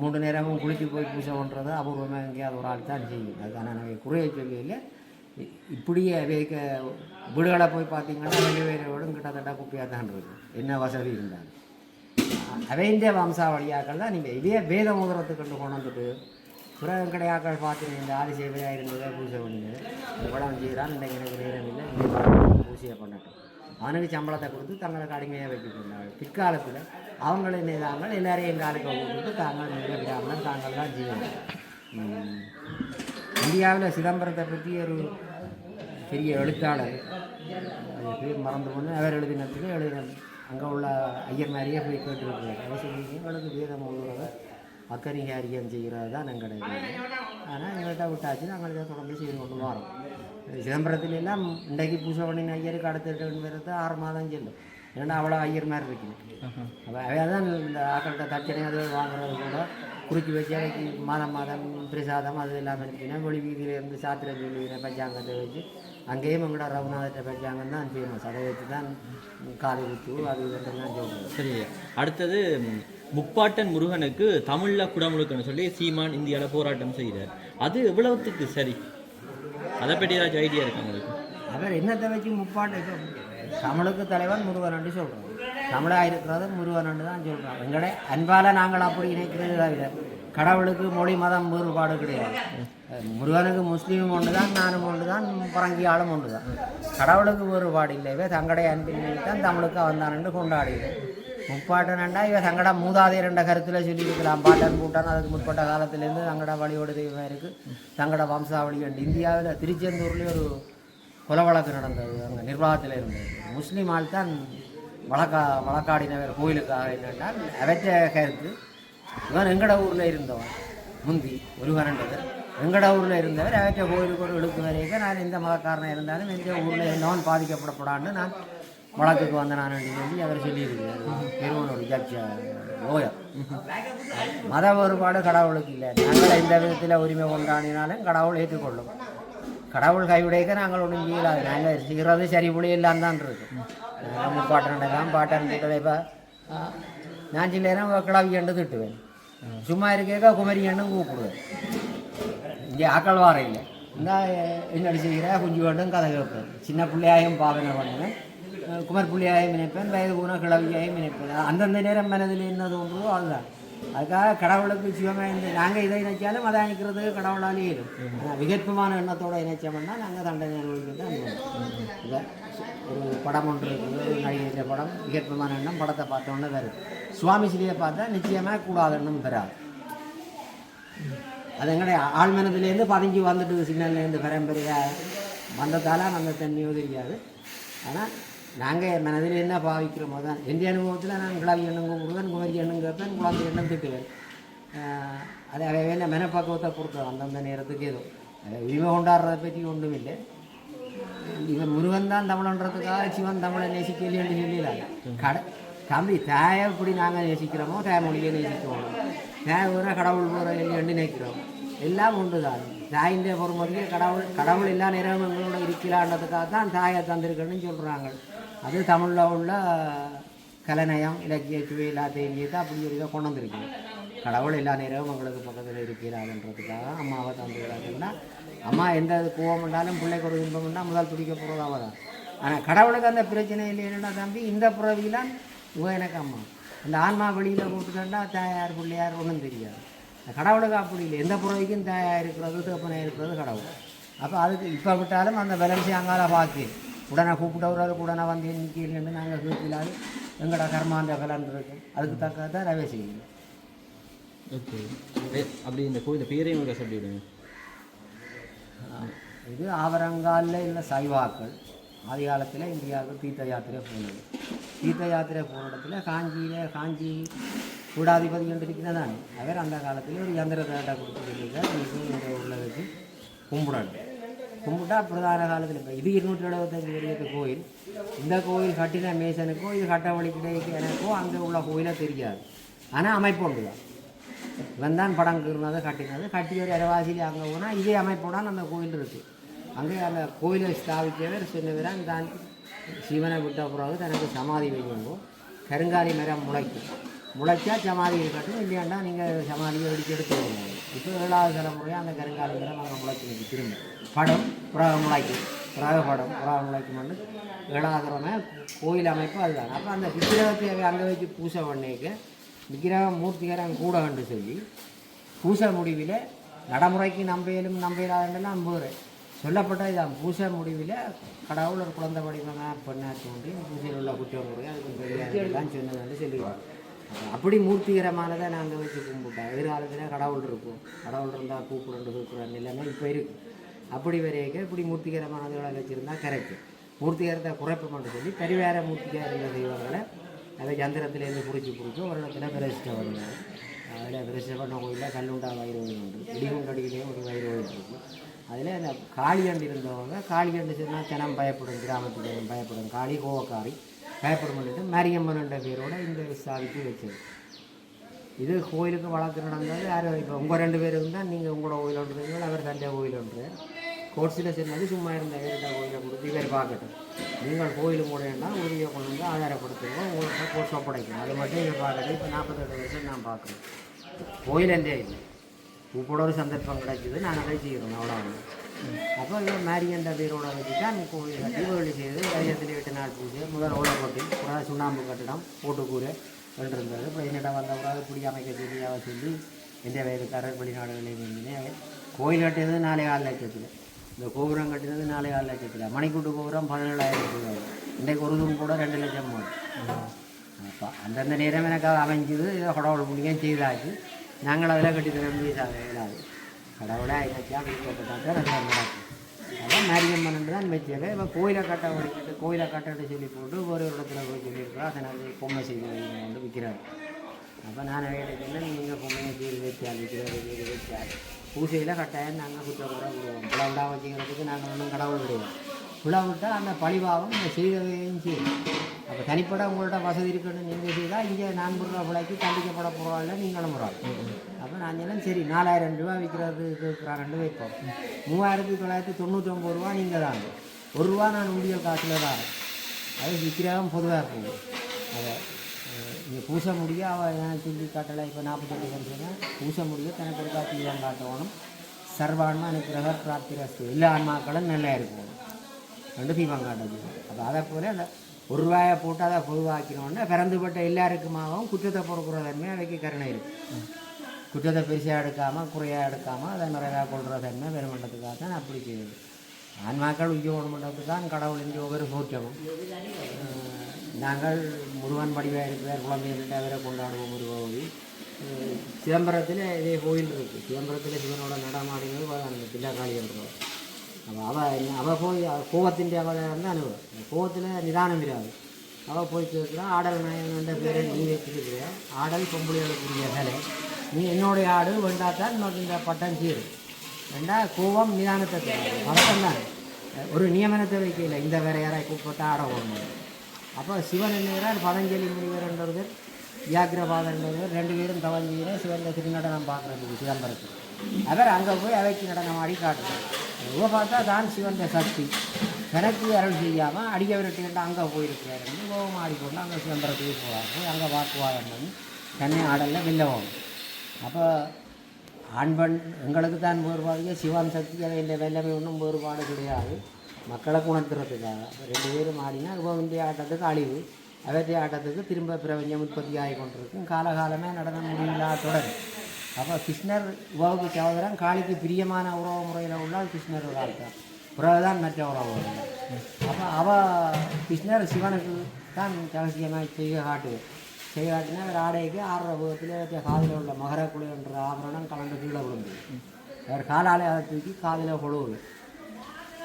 3 நேரமும் குளித்து போய் பூஜை பண்ணுறது அபூர்வமாக எங்கேயாவது ஒரு ஆள் தான் செய்யும். அதுக்கான நாங்கள் குறையை சொல்லியில் இப்படியே அவைக்க வீடுகளை போய் பார்த்தீங்கன்னா வெளிவேரோடும் கிட்டத்தட்ட குப்பையாக தான் இருக்கும் என்ன வசதி இருந்தாலும். அவைந்த வம்சாவளியாக்கள் தான் நீங்கள் இதே வேத முதரத்துக்கு கொண்டு வந்துட்டு பிறகு கடையாக்கள் பார்த்துட்டு இந்த ஆதி சேவையாக இருந்ததை பூஜை பண்ணினது இந்த படம் செய்கிறான் இன்றைக்கு எனக்கு நேரம் இல்லை இந்த பூஜையை பண்ணட்டும் அவனுக்கு சம்பளத்தை கொடுத்து தங்களுக்கு அடிமையாக வைக்கின்றார்கள். பிற்காலத்தில் அவங்களை தாங்கள் எல்லாரையும் எங்காலுக்கு கொடுத்து தாங்கள் நிறைவேற்றாமல் தாங்கள் தான் ஜீவனம். இந்தியாவில் சிதம்பரத்தை பற்றி ஒரு பெரிய எழுத்தாளர் பேர் மறந்து போன அவர் எழுதினத்துக்கு அங்கே உள்ள ஐயர் மாதிரியே போய் கேட்டுருக்கிறார். அவர் சொல்லி எங்களுக்கு வேதம் ஓடுறத அக்கரிகாரியம் செய்கிறது தான் எங்களுடைய ஆனால் எங்கள்கிட்ட விட்டாச்சு நாங்கள் இதை தொடர்ந்து செய்து கொண்டு வரோம். சிதம்பரத்துலாம் இன்றைக்கு பூஜை பண்ணின ஐயருக்கு அடுத்த வருது 6 மாதம் செல்லும். ஏன்னா அவ்வளோ ஐயர் மாதிரி இருக்கணும். அப்போ அவையாதான் இந்த ஆக்கள்கிட்ட தட்சணை அது வாங்குறது கூட குறிச்சி வச்சு அவைக்கு மாதம் பிரசாதம் அது இல்லாமல் இருக்குன்னா வெளி வீதியிலேருந்து சாத்திரம் சொல்லி பஞ்சாங்கத்தை வச்சு அங்கேயும் எங்களோட ரகுநாதத்தை பஞ்சாங்கம் தான் ஃபேமஸ். அதை வச்சு தான் காது குத்து அது இதெல்லாம் சொல்லுவோம். சரி, அடுத்தது முப்பாட்டன் முருகனுக்கு தமிழில் குடமுழுக்குன்னு சொல்லி சீமான் இந்தியாவில் போராட்டம் செய்கிறார். அது எவ்வளவுத்துக்கு சரி? அதை பற்றி ஏதாச்சும் ஐடியா இருக்கு உங்களுக்கு? அவர் என்னத்தை வச்சு முப்பாட்டை தமிழுக்கு தலைவன் முருகனண்டு சொல்கிறோம். தமிழாக இருக்கிறது முருகனண்டு தான் சொல்கிறோம். எங்களோட அன்பால் நாங்கள் அப்படி நினைக்கிறது தவிர கடவுளுக்கு மொழி மதம் வேறுபாடு கிடையாது. முருகனுக்கு முஸ்லீமும் ஒன்று தான், நானும் ஒன்று தான், பரங்கியாலும் ஒன்று தான். கடவுளுக்கு வேறுபாடு இல்லைவே தங்களுடைய அன்பினை தான் தமிழுக்கு வந்தானு கொண்டாடுகிறேன். முப்பாட்டனண்டா இவ தங்கட மூதாதையர் என்ற கருத்தில் சொல்லியிருக்கலாம். பாட்டன் பூட்டான் அதுக்கு முற்பட்ட காலத்திலேருந்து தங்கட வழியோடு தெய்வமாக இருக்குது. தங்கட வம்சாவளி உண்டு. இந்தியாவில் திருச்செந்தூர்லேயே ஒரு கொலை வழக்கு நடந்தது அங்கே நிர்வாகத்தில் இருந்தது. முஸ்லீம் ஆள் தான் வழக்காடினவர் கோயிலுக்காக. என்னென்றால் அவற்ற கருத்து இவன் எங்கட ஊரில் இருந்தவன் முந்தி ஒருவரண்டவர் எங்கட ஊரில் இருந்தவர் அவற்ற கோயிலுக்கு ஒரு இழுக்கு வரைக்கும் நான் எந்த மதக்காரனாக இருந்தாலும் எந்த ஊரில் இருந்தவன் பாதிக்கப்படப்படான்னு நான் வழக்குக்கு வந்த நான் சொல்லி அவர் சொல்லியிருக்கிறார். பெருமனோட ஜட்ஜ் லோயர். மத வேறுபாடு கடவுளுக்கு இல்லை. நாங்கள் எந்த விதத்தில் உரிமை கொண்டாடினாலும் கடவுள் ஏற்றுக்கொள்ளும். கடவுள் கைவிடைக்க நாங்கள் ஒன்றும் செய்யலாது. நாங்கள் செய்கிறது சரி புள்ளி இல்லாமல் தான் இருக்குது. முப்பாட்டன் பாட்டன் கூட்டலை இப்போ நான் சில நேரம் கிளவி எண்டு திட்டுவேன். சும்மா இருக்கேக்கா குமரி எண்ணும் கூப்பிடுவேன். இங்கே ஆக்கள் வார இல்லை இந்த என்னடி செய்கிற குஞ்சு வேண்டும் கதை கேட்பேன். சின்ன பிள்ளையாயும் பாவனை பண்ணுவேன், குமர் பிள்ளையாயும் நினைப்பேன், வயது போனால் கிளவியாயும் நினைப்பேன். அந்தந்த நேரம் மனதில் என்ன தோன்றுதோ அதுதான். அதுக்காக கடவுளுக்கு சிவமாக இருந்து நாங்கள் இதை நினைச்சாலும் அதை அணிக்கிறதுக்கு கடவுளாலே ஏறும். விகற்பமான எண்ணத்தோடு இணைச்சோம்னா நாங்கள் தண்டனை அனுபவிக்கிறது அனுபவம். இதை ஒரு படம் ஒன்று இருக்குது, ஒரு நடிகை படம். விகற்பமான எண்ணம் படத்தை பார்த்தோன்னே வருது. சுவாமி சிலையை பார்த்தா நிச்சயமாக கூடாத எண்ணம் பெறாது. அது எங்களுடைய ஆழ்மனத்துலேருந்து பதிஞ்சு வந்துட்டு சின்னலேருந்து பரம்பரையாக வந்ததால் அந்த தண்ணியோ தெரியாது. ஆனால் நாங்கள் மனதில் என்ன பாவிக்கிறோமோ தான். எந்த அனுபவத்தில் நான் கிளவி எண்ணம் கூப்பிடுவேன், குமரி எண்ணம் கேட்பேன், குழந்தை எண்ணம் திட்டுவேன். அது அவையில் மெனப்பக்குவத்தை பொறுத்தது அந்தந்த நேரத்துக்கு ஏதோ உரிமை கொண்டாடுறதை பற்றி ஒன்றும் இல்லை. இவன் முருகன் தான் தமிழன்றதுக்காக சிவன் தமிழை நேசிக்கலைன்னு சொல்லிடலாம். தம்பி தாயை எப்படி நாங்கள் நேசிக்கிறோமோ தாய்மொழியை நேசிக்கிறோம். தாய் ஊரை கடவுள் ஊரை எண்ணி நினைக்கிறோம். எல்லாம் ஒன்று தான். தாயிൻ്റെ பொறுமதியே கடவுள் எல்லா நேரமும் எங்களோட இருக்கலான்றதுக்காக தான் தாயை தந்திருக்கணும்னு சொல்கிறாங்க. அது தமிழில் உள்ள கலைநயம் இலக்கிய சுவை எல்லாத்தையும் தான் அப்படி ஒரு இதை கொண்டு வந்திருக்கணும். கடவுள் எல்லா நேரமும் எங்களுக்கு பக்கத்தில் இருக்கிறாங்கன்றதுக்காக அம்மாவை தந்துக்கிறாங்கன்னா, அம்மா எந்த கோவம் பண்ணாலும் பிள்ளைக்கு ஒரு இன்பம் பண்ணால் முதல் துடிக்க போகிறதாவ தான். ஆனால் கடவுளுக்கு அந்த பிரச்சனை இல்லைன்னா தம்பி இந்த பிறவிலாம் இவன் எனக்கு அம்மா. அந்த ஆன்மா வெளியில் போட்டுட்டா தாயார் பிள்ளையார் ஒன்றும் தெரியாது. கடவுளுக்கு அப்படி இல்லை. எந்த பிறவிக்கும் தாயாக இருக்கிறது தகப்பனாக இருக்கிறது கடவுள். அப்போ அதுக்கு இப்போ விட்டாலும் அந்த பேலன்ஸை அங்கால பார்த்து உடனே கூப்பிட்டவர்களுக்கு உடனே வந்து எண்ணிக்கையிலேருந்து நாங்கள் கேட்கலாது எங்களோட கர்மாண்ட பலன் இருக்கும். அதுக்கு தக்க தான் ரவே செய்யணும். ஓகே, அப்படி இந்த கோயில் பேரையும் சொல்லிவிடுங்க. இது ஆவரங்காலில் இல்லை சைவாக்கள் ஆதி காலத்தில் இந்தியாவுக்கு தீர்த்த யாத்திரை போனது. தீர்த்த யாத்திரை போன இடத்துல காஞ்சி கூடாதிபதி என்று இருக்கிறதான். அவர் அந்த காலத்தில் ஒரு யந்திரத்தை கொடுத்து சொல்லியிருக்கார். நீங்கள் உள்ள வச்சு கும்பிட்டா பிரதான காலத்தில் இப்போ இது 275 வருடத்து கோயில். இந்த கோயில் கட்டின மேசனுக்கோ இது கட்ட வழி கிடைக்க எனக்கோ அங்கே உள்ள கோயிலை தெரியாது. ஆனால் அமைப்பு ஒன்று தான். இவன் தான் படம் கீறினது கட்டினது. கட்டி ஒரு இரவாசியில் அங்கே போனால் இதே அமைப்போடான்னு அந்த கோயில் இருக்குது. அங்கே அந்த கோயிலை ஸ்தாபித்தவர் சொன்னவரான் தான் சிவனை விட்ட பிறகு தனக்கு சமாதி வைக்கும்போ கருங்காலி மரம் முளைச்சா சமாதி இருக்கட்டும், இல்லையாண்டா நீங்கள் சமாதியை வெடிச்சு எடுத்துருவாங்க. இப்போ 7வது தலைமுறையாக அந்த கருங்காலி மரம் அங்கே முளைச்சி நிற்கும். திரும்ப படம் புறாக முளைக்கும், புறாக முளைக்கும்னு 7வது தலைமை கோயில் அமைப்பு அதுதான். அப்போ அந்த விக்கிரகத்தை அங்கே வச்சு பூசை பண்ணிக்க விக்கிரகம் மூர்த்திகரம் கூட கண்டு சொல்லி பூசை முடிவில் நடைமுறைக்கு நம்பையிலாதெல்லாம் நம்புகிறேன். சொல்லப்பட்ட இதான் பூசை முடிவில் கடவுள் ஒரு குழந்தை வடிவமாக பெண்ணாக தோன்றி பூசையில் உள்ள குற்றம் முறை அதுக்கு தெரியாதுலாம் சொன்னதுன்னு சொல்லிடுவாங்க. அப்படி மூர்த்திகரமானதை நாங்கள் வச்சு கும்பிட்டோம். எதிர்காலத்தில் கடவுள் இருக்கும், கடவுள் இருந்தால் கூப்பிடுண்டு கூப்பிட்ற நிலைமை இப்போ இருக்குது. அப்படி வரைக்கும் இப்படி மூர்த்திகரமானதுகளை வச்சுருந்தா கரெக்டு. மூர்த்திகரத்தை குறைப்பு மட்டும் சொல்லி பரிவார மூர்த்தியாக இருந்த தெய்வங்களை அதை யந்திரத்திலேருந்து பிடிச்சி ஒரு இடத்துல பிரதிஷ்டை வருவாங்க. அதில் பிரதிஷ்டை பண்ண கோயிலில் கல்லுண்டா வைரவன் உண்டு, இடிகுண்டடியிலே ஒரு வைரவன் இருக்குது. அதில் அந்த காளியண்டு இருந்தவங்க காளியண்டு சொன்னால் ஜனம் பயப்படும், கிராமத்துக்கு பயப்படும், காளி கோவக்காரி பயப்படும் பண்ணிட்டு மாரியம்மன் என்ற பேரோட இந்த சாதிக்கு வச்சது. இது கோயிலுக்கு வழக்கு நடந்தது. யாரும் இப்போ உங்கள் 2 பேரும் தான் நீங்கள் உங்களோட கோயில் ஒன்றுறீங்க, அவர் தண்டை கோயில் ஒன்று. கோர்ட்ஸில் சொன்னது சும்மா இருந்த வேறுட கோயிலை கொடுத்து இவர் பார்க்கட்டும், நீங்கள் கோயில் மூடையன்னா உறுதியை கொண்டு வந்து ஆதாரப்படுத்துங்க, உங்களுக்கு கோர்ஸ் ஒப்படைக்கணும். அது மட்டும் இவர் பார்க்கட்டும். இப்போ 48 வருஷம் நான் பார்க்குறேன். கோயில் எந்தே இல்லை, உப்போட ஒரு சந்தர்ப்பம் கிடைச்சிது, நாங்கள் அதை செய்கிறோம், அவ்வளோ. அப்போ இவன் மாரியன்ற பேரோட வச்சுட்டா அந்த கோயில் கட்டி வேலி செய்து கரியத்தில் 8 நாள் பூஜை, முதல் ஓலை போட்டு சுண்ணாம்பு கட்டிடம் போட்டுக்கூரை இருந்தது. இப்போ என்னிடம் வந்தவராது இப்படி அமைக்க சொல்லி அவ சொல்லி எந்த வயதுக்காரர் வெளிநாடுகளில் இருந்தே கோயில் கட்டினது 4.5 லட்சத்தில், இந்த கோபுரம் கட்டினது 4.5 லட்சத்தில், மணிக்கூட்டு கோபுரம் 17,000 ரூபாய், இன்றைக்கு ஒரு ரூம் கூட 2 லட்சம் போகும். அப்போ அந்தந்த நேரம் எனக்கு அமைஞ்சது. இதை கடவுள் புண்ணியம் செய்தாச்சு. நாங்கள் அதில் கட்டி திரும்பி இல்லாது கடவுளை ஐநூற்றியா விருப்பப்பட்டாக்க ரெண்டாம் நடக்கும். அதான் மாரியம்மன் தான் வச்சது. இப்போ கோயிலை கட்ட வடிக்கிட்டு கோயிலை கட்டட்டு சொல்லி போட்டு ஒரு இடத்துல போய் சொல்லியிருக்கிறோம். அதை நாங்கள் பொம்மை செய்து கொண்டு விற்கிறாரு. அப்போ நான் வேலைக்குன்னா நீங்கள் பொம்மையை செய்து வச்சால் விற்கிறாரு வச்சால் பூசையில் கட்டாயம் நாங்கள் குற்றக்கூட விடுவோம். புலவிடா வச்சுக்கிறதுக்கு நாங்கள் ஒன்றும் கடவுள் விடுவோம். புலவிட்டால் அந்த பழிபாவம் இந்த செய்ததையும் செய்யும். அப்போ தனிப்பட உங்கள்கிட்ட வசதி இருக்குன்னு நீங்கள் செய்தால் இங்கே 4 ரூபா விலைக்கு தண்டிக்கப்பட போகிறாள் நீங்களும் போகிறாள். அப்போ நான் சொன்னேன் சரி 4,000 ரூபா விற்கிறது இருக்கிறாங்கன்னு வைப்போம். 3,999 ரூபா நீங்கள் தாங்க, 1 ரூபா நான் உண்டியல் காசில் தான். அது விற்கிறாவும் பொதுவாக போகும். அதை இங்கே பூச முடிய அவள் எனக்கு சொல்லி காட்டலை. இப்போ 48 வருஷம் பூச முடிய தனக்கு ஒரு தீவம் காட்டணும். சர்வான்மா அனுப்பிறக பிராப்திரஸ்து, எல்லா ஆன்மாக்களும் நல்லா இருக்கணும் 2 தீபம் காட்டுது. அப்போ அதை போல் அந்த 1 ரூபாயை போட்டு அதை பொதுவாக்கினோடனே பிறந்துபட்ட எல்லாருக்குமாகவும் குற்றத்தை பொறுக்கிற தன்மை அவைக்கு கருணை இருக்குது. குற்றத்தை பெருசாக எடுக்காமல் குறையாக எடுக்காமல் அதை நிறையா கொள்கிற தன்மை பெருமண்டத்துக்காக தான் அப்படி செய்யுது. ஆன்மாக்கள் உத்தியோகம் மண்டத்துக்கு தான் கடவுளின் ஒவ்வொரு சோற்றமும். நாங்கள் முருகன் படிவாக இருக்கிற குழந்தைகிட்ட அவரை கொண்டாடுவோம். ஒரு கோவில் சிதம்பரத்தில் இதே கோயில் இருக்குது. சிதம்பரத்தில் சிவனோட நடமாடினது பிள்ளைக்காளி என்றவர். அவள் போய் கோவத்தின் அவதாரம் தான் அனுபவம். கோவத்தில் நிதானம் இராது. அவள் போய் கேட்குறா, ஆடல் நாயகன்ற பேரை நீ வச்சுருக்கிற, ஆடல் பொம்பளைகளுக்குரிய வேலை, நீ என்னுடைய ஆடு வேண்டாத்தான் இன்னொரு இந்த பட்டம் சீரு வேண்டா. கோவம் நிதானத்தை பழக்கம் தான், ஒரு நியமனத்தை வைக்கல. இந்த வேற யாரை கூப்பிட்டு ஆட போகணும். அப்போ சிவன் என்னங்கிறார், பதஞ்சலி முனிவர்ன்றவர் வியாக்கிரபாதன்றவர் 2 பேரும் தவஞ்சீரை சிவந்த திருநடனம் பார்க்குறதுக்கு சிதம்பரத்துக்கு. அவர் அங்கே போய் அவைக்கு நடனம் ஆடி காட்டுறார். இவ பார்த்தா தான் சிவந்த சக்தி எனக்கு அருள் செய்யாமல் அடிக்க விரட்டுக்கிட்ட அங்கே போயிருக்கிறார். கோபம் ஆடிக்கொண்டு அங்கே சிதம்பரத்துக்கு போகிறார். போய் அங்கே வாக்குவாதம் பண்ணி தன்னை ஆடலில் வெளில போகணும். அப்போ ஆண் பெண் எங்களுக்கு தான் வேறுபாடு, சிவன் சக்தி அதை இந்த வெள்ளமே ஒன்றும் வேறுபாடு கிடையாது. மக்களை உணர்த்துறதுக்காக 2 பேரும் ஆடினா கோவிந்திய ஆட்டத்துக்கு அழிவு, அவற்றிய ஆட்டத்துக்கு திரும்ப பிரபஞ்சம் உற்பத்தி ஆகி கொண்டிருக்கும். காலகாலமே நடனம் முடிவில்லா தொடர். அப்போ கிருஷ்ணர் உறவுக்கு சகோதரன், காளிக்கு பிரியமான உறவு முறையில் உள்ளால் கிருஷ்ணர் ஒரு ஆள்தான், பிறகுதான் மற்ற உறவு. அப்போ அவள் கிருஷ்ணர் சிவனுக்கு தான் ரகசியமாக செய்ய காட்டுது. செய்ய காட்டினா அவர் ஆடைக்கு 6 ரூபத்தில் காதில் உள்ள மகரக்குழு என்ற ஆபரணம் கலந்து கீழே விழுந்து அவர் காலாலே அதை தூக்கி காதில் கொழுவுது.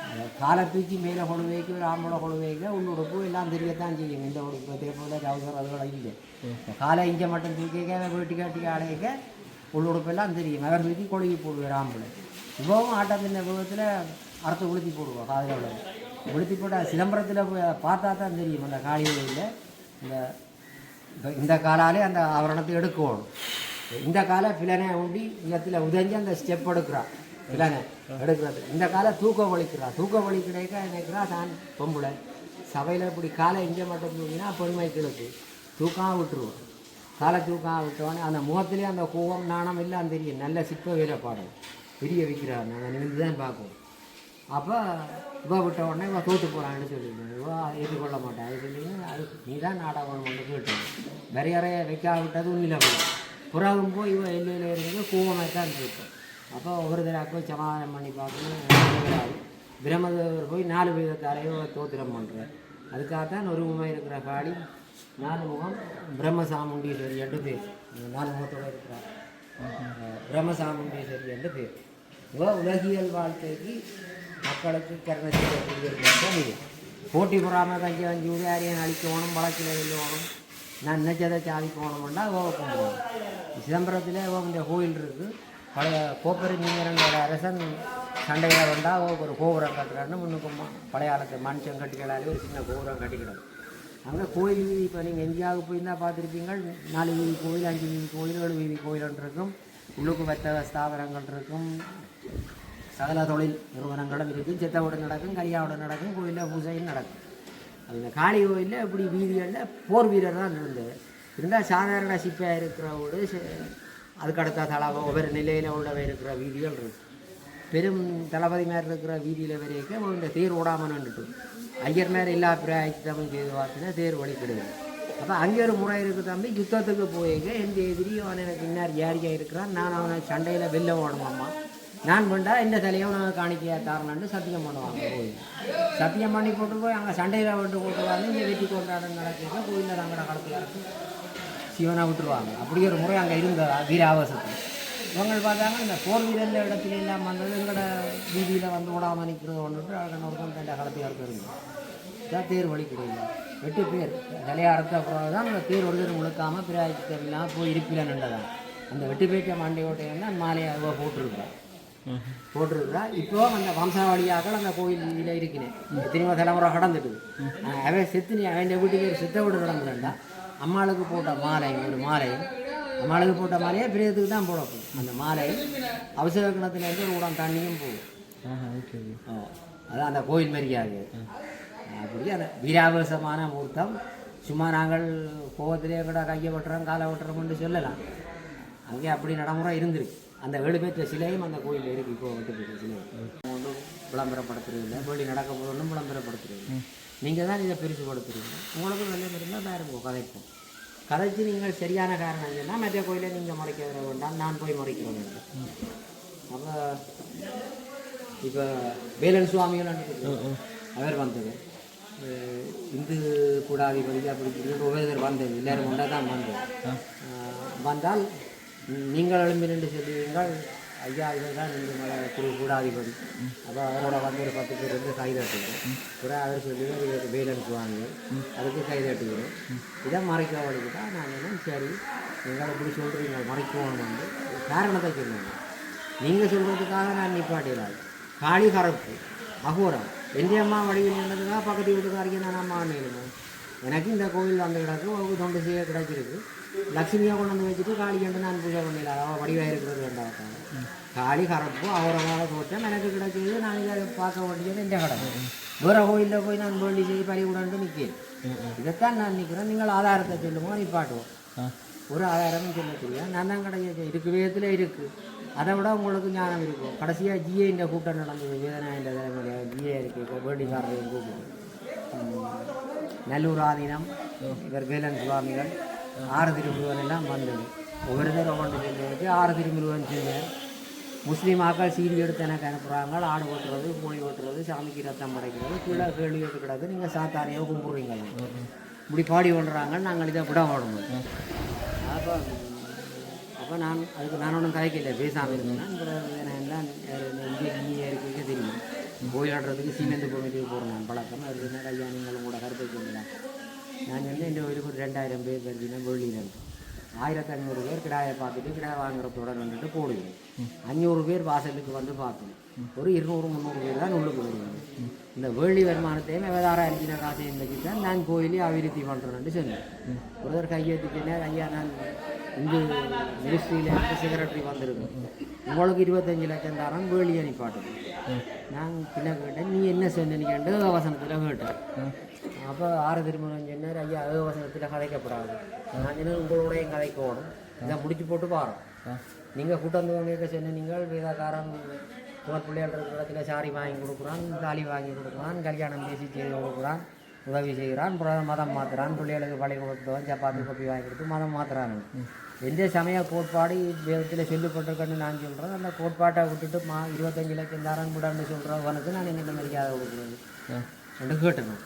அதை காலை தூக்கி மேலே கொழுவைக்கு ஒரு ஆம்பளை கொழுவைக்கு உள்ளுடுப்பு எல்லாம் தெரியத்தான் செய்யும். இந்த உடுப்பு இதே போல் ரவுசர் அதுகளை இல்லை. காலை இங்கே மட்டும் தூக்கிக்க வீட்டு காட்டி ஆடைக்க உள்ளுடுப்பெல்லாம் தெரியும். அவர் தூக்கி கொழுவி போடுவார் ஆம்பளை. இப்போவும் ஆட்டத்தின் விபத்தில் அறுத்து உளுத்தி போடுவோம். காதில் உள்ள உளுத்தி போட்டால் சிதம்பரத்தில் பார்த்தா தான் தெரியும். அந்த காளியில் இந்த காலாலே அந்த ஆவரணத்தை எடுக்கணும். இந்த காலை பிளனை ஊண்டி இல்லத்தில் உதஞ்சி அந்த ஸ்டெப் எடுக்கிறான். பிளனை எடுக்கிறது இந்த காலை தூக்க வலிக்கிறான். தூக்க வலிக்கிறேக்க நினைக்கிறா தான் பொம்பளை. சபையில் இப்படி காலை இங்கே மட்டும் தூக்கினா பொறுமை கிழக்கு தூக்காக விட்டுருவோம். காலை தூக்காக விட்டோன்னே அந்த முகத்திலே அந்த கோவம் நாணம் எல்லாம் தெரியும். நல்ல சிற்ப வேலைப்பாடு பெரிய வைக்கிறார். நாங்கள் நிமிந்து தான் பார்ப்போம். அப்போ இவ விட்ட உடனே இவன் தோற்று போகிறான்னு சொல்லிடுவேன். இவா ஏற்றுக்கொள்ள மாட்டேன். அது சொல்லிங்க அது நீ தான் நாடகம் கொண்டு கேட்டேன். வேற யாரைய வைக்கா விட்டது உண்மையில் போய் புறாகும் போய் இவன் எல்லையில் இருந்து கோவமாக தான் இருக்கும். அப்போ ஒவ்வொரு தடவை போய் சமாதானம் பண்ணி பார்க்கணும். பிரம்மதேவர் போய் 4 விதத்தாலேயோ தோத்திரம் பண்ணுறார். அதுக்காகத்தான் ஒரு முகம் இருக்கிற காளி 4 முகம் பிரம்மசாமுண்டீஸ்வரி என்று பேர். 4 முகத்தோடு இருக்கிறார் பிரம்மசாமுண்டீஸ்வரி என்று பேர். உலகியல் வாழ்க்கைக்கு மக்களுக்கு கருணை செய்யக்கூடிய இது. போட்டி பொறாமல் கஞ்சி வஞ்சி யாரையும் அழிக்கணும், வழக்கில் வெல்லணும், நான் நினைச்சதை சாதிக்கணும்னா கும்பிடுவோம். சிதம்பரத்தில் இந்த கோயில் இருக்குது. பழைய கோப்பரி மீனரங்களோட அரசன் சண்டையில் வந்தால் ஒரு கோபுரம் கட்டுறான்னு முன்னுக்கு பழைய காலத்து மனுஷன் கட்டிக்கலாலே ஒரு சின்ன கோபுரம் கட்டிக்கிடும். அங்கே கோயில் வீதி இப்போ நீங்கள் எங்கேயாவது போயிருந்தால் பார்த்துருப்பீங்க. 4 வீதி கோயில், 5 வீதி கோயில், 7 வீதி கோயில்கள் இருக்கும். உள்ளுக்கு வர்த்தக ஸ்தாபனங்கள் இருக்கும், சகல தொழில் நிறுவனங்களும் இருக்கும். சித்தவோடு நடக்கும், கரியாவோடு நடக்கும், கோயிலில் பூஜையும் நடக்கும். அந்த காளி கோயிலில் இப்படி வீதிகளில் போர் வீரர் தான் இருந்தால் சாதாரண சிப்பாக இருக்கிறவோடு அதுக்கடுத்த தளவை ஒவ்வொரு நிலையில் உள்ளவை இருக்கிற வீதிகள் இருக்குது. பெரும் தளபதி மேலே இருக்கிற வீதியில் வரைக்கும் இந்த தேர் ஓடாமல் நின்றுட்டு ஐயர் மேலே எல்லா பிராயத்தமும் செய்து பார்த்தீங்கன்னா தேர் வழி கிடையாது. அப்போ அங்கே ஒரு முறை இருக்குது தம்பி, யுத்தத்துக்கு போயிங்க எந்த எதிரி அவன் எனக்கு இன்னார் யாரியாக இருக்கிறான், நான் அவனை சண்டையில் வெளில ஓடணுமாம்மா, நான் பண்ணா இந்த தலையை அவனை காணிக்கையா தாரணுன்னு சத்தியம் பண்ணுவாங்க. கோயில் சத்தியம் பண்ணி போட்டு போய் அங்கே சண்டையில் விட்டு போட்டு வந்து இங்கே வெட்டி கொண்டாட நடக்கிறத கோயிலில் தங்கட காலத்தில் சிவனை விட்டுருவாங்க. அப்படி ஒரு முறை அங்கே இருந்ததா வீராவசத்தில். இவங்க பார்த்தாங்க இந்த போர் வீரர்ந்த இடத்துல எல்லாம் வந்தது எங்களோட வீதியில் வந்து விடாமல் நிற்கிறது ஒன்றுட்டு அங்கே ஒருத்தன் ரெண்டு காலத்துக்கு இருந்தது. இதான் தேர் வழி கிடையாது. 8 பேர் தலையாரத்த அப்புறம் தான் அந்த தேர் ஒருத்தர் முழுக்காமல் பிராய்ச்சி தெரியலாம் போய் இருப்பில் நின்றதான். அந்த 8 பேர்ட்ட மண்டை ஓட்டையில் தான் மாலையை அதுவாக போட்டிருக்கிறா. இப்போ அந்த வம்சாவளியாக அந்த கோயில் இதில் இருக்கிறேன். எத்தனையோ தலைமுறை கடந்துட்டு அவன் செத்து அவன் வீட்டுக்கு சித்த வீடு நடந்துடா. அம்மாளுக்கு போட்ட மாலை ஒரு மாலையும் அம்மாளுக்கு போட்ட மாலையே பிரியத்துக்கு தான் போடப்படும். அந்த மாலை அவசர கிணத்துலேருந்து ஒரு உடம் தண்ணியும் போகும். அதான் அந்த கோயில் மரியாதை. அப்படி அந்த வீராவசமான மூர்த்தம். சும்மா நாங்கள் கோவத்திலே கூட கையை வெட்டுறோம் காலை வெட்டுறோம்னு சொல்லலாம். அங்கே அப்படி நடைமுறை இருந்திருக்கு. அந்த 7 பேற்ற சிலையும் அந்த கோயிலில் இருக்குது. இப்போ விட்டு போயிட்ட சிலை ஒன்றும் விளம்பரப்படுத்துறது இல்லை, வெளி நடக்க போகணும் விளம்பரப்படுத்துறது. நீங்கள் தான் இதை பெருசுப்படுத்துறீங்க. உங்களுக்கு வெள்ளம் இருந்தால் வேறு கதைப்போம். கதைச்சு நீங்கள் சரியான காரணம் சொன்னால் மற்ற கோயிலை நீங்கள் முறைக்க வர வேண்டாம், நான் போய் முறைக்க வேண்டாம். அப்போ இப்போ வேலன் சுவாமிகள் அவர் வந்தது இந்து கூடாதிபதி அப்படி ஒவ்வொருத்தர் வந்தது எல்லோரும் ஒன்றா தான் வந்தது. வந்தால் நீங்கள் எழும்பி நின்று சொல்லுவீங்கள், ஐயா இவர் தான் இந்து கூடாதிபதி. அப்போ அவரோட வந்து ஒரு 10 பேர் வந்து கைதட்டுகிறோம். கூட அவர் சொல்லுவார் வேலன் சுவாமிகள், அதுக்கு கைதட்டுகிறோம். இதை மறைக்க வழிக்கு தான் நான் என்ன சரி நீங்கள் இப்படி சொல்கிறீங்க மறைக்குவோம் வந்து காரணத்தை சொல்லுங்கள். நீங்கள் சொல்கிறதுக்காக நான் நிப்பாட்டிடாது. காளி கரப்பு அகோரம் எந்த அம்மா வடிவில் நின்றதுக்காக பக்கத்து வீட்டுக்காரிக்கு நான் அம்மா நினைக்கணும். எனக்கு இந்த கோவில் வந்து கிடக்கு, ஒரு தொண்டு செய்ய கிடைச்சிருக்கு. லட்சுமியாக கொண்டு வந்து வச்சுட்டு காளி கண்டு நான் பூஜை பண்ணிடலாம். அவள் வடிவாக இருக்கிறது வேண்டாம். காளி கரப்பு அவரமாக தோட்டம் எனக்கு கிடைச்சது. நான் இதை பார்க்க வேண்டியது இந்த கடமை. வேறு கோயிலில் போய் நான் வேண்டி செய்து பறி விடான்ட்டு நிற்கிறேன். இதைத்தான் நான் நிற்கிறேன். நீங்கள் ஆதாரத்தை சொல்லுவோம், நிப்பாட்டுவோம். ஒரு ஆதாரமும் சொல்ல தெரியாது. நான் தான் கிடையாது இருக்கு விதத்தில் இருக்குது. அதை விட உங்களுக்கு ஞானம் இருக்கும். கடைசியாக ஜிஏ இந்த கூட்டம் நடந்தது. வேதனா என்ற தலைமுறையாக ஜிஏ இருக்குது. வேண்டிக்காரரையும் கூப்பிட்டு நல்லூர் ஆதீனம் இவர் வேலன் சுவாமிகள் 6 திருமுருகன் எல்லாம் வந்தது. ஒவ்வொருத்தரும் கொண்டு செல்வதற்கு 6 திருமுருகன் செய்வார். முஸ்லீம் ஆக்கள் சீடி எடுத்து எனக்கு அனுப்புகிறாங்க. ஆடு ஓட்டுறது, கோழி ஓட்டுறது, சாமிக்கு ரத்தம் படைக்கிறது, கீழே கேள்வி எடுக்கிறது. நீங்கள் சாத்தாரையோ கும்பிட்றீங்களா இப்படி பாடி கொண்டுறாங்க. நாங்கள் இதை விட ஓடணும். அப்போ நான் அதுக்கு நான் ஒன்றும் கதைக்கல, பேசாமல் இருந்தேன். எல்லாம் இங்கே இருக்க தெரியும். கோயில் ஆடுறதுக்கு சீமெந்து கோமிட்டுக்கு போகிறேன் நான் பழக்கம். அதுக்கு என்ன ஐயா நீங்களும் கூட கருத்தை சொல்லலாம். நான் வந்து இந்த கோயிலுக்கு ஒரு 2000 பேர் வருதுன்னா வெள்ளியில் 1500 பேர் கிடாயை பார்த்துட்டு கிடாயை வாங்குறதோட வந்துட்டு போடுவேன். 500 பேர் வாசலுக்கு வந்து பார்க்கணும். ஒரு 200-300 பேர் தான் உள்ளுக்கு வருவாங்க. இந்த வேள்வி வருமானத்தையும் விவதாரம் அரிசின காசையும் வச்சு தான் நான் கோயிலே அபிவிருத்தி பண்ணுறேன்னு சொன்னேன். ஒருத்தர் கையெழுத்துக்கிட்டேன். ஐயா நான் இந்து மினிஸ்ட்ரியில் வந்து செக்ரட்டரி வந்திருக்கேன், உங்களுக்கு 25 லட்சம் தரம் வேலி அனுப்பாட்டுது. நான் பின்ன கேட்டேன், நீ என்ன சொன்னீங்கன்னு வசனத்தில் கேட்டேன். அப்போ 6 திருமணம் சொன்னார். ஐயா வசனத்தில் கதைக்கப்படாது. நான் என்ன உங்களோடையும் கதைக்கோடும். இதை முடிச்சு போட்டு பாருங்க. நீங்கள் கூட்டம் கேட்க சொன்ன நீங்கள் வேதாக்காரன் தோல் பிள்ளைகள் இருக்கிற இடத்துல சாரி வாங்கி கொடுக்குறான், தாலி வாங்கி கொடுக்குறான், கல்யாணம் பேசி செய்து கொடுக்குறான், உதவி செய்கிறான், மதம் மாற்றுறான், பிள்ளைகளுக்கு பழி கொடுத்தவன் சப்பாத்தி கொப்பி வாங்கி கொடுத்து மதம் மாற்றுறாங்க. எந்த சமய கோட்பாடு வேதத்தில் சொல்லப்பட்டிருக்கன்னு நான் சொல்கிறேன். அந்த கோட்பாட்டை விட்டுட்டு 25 லட்சம் தரம் விடான்னு சொல்கிறவனுக்கு நான் என்ன மரியாதை கொடுக்குறது என்று கேட்டணும்.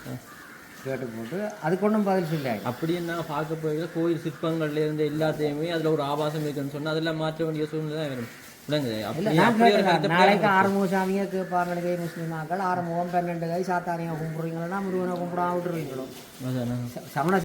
கேட்டு போட்டு அதுக்கு ஒன்றும் பதில் சொல்லாது. அப்படின்னு நான் பார்க்க போய் கோயில் சிற்பங்கள்ல இருந்து எல்லாத்தையுமே அதில் ஒரு ஆபாசம் இருக்குன்னு சொன்னால் அதெல்லாம் மாற்ற வேண்டிய சூழ்நிலை தான் வேணும். நாளைக்கு ஆறுமுக சாமியை கேட்பாங்க கை முஸ்லீமாக்கள், ஆறுமுகம் 12 கை சாத்தானியை கும்பிட்றீங்களா முருகனை கும்பிடாம விட்டுருவீங்களோ? சமண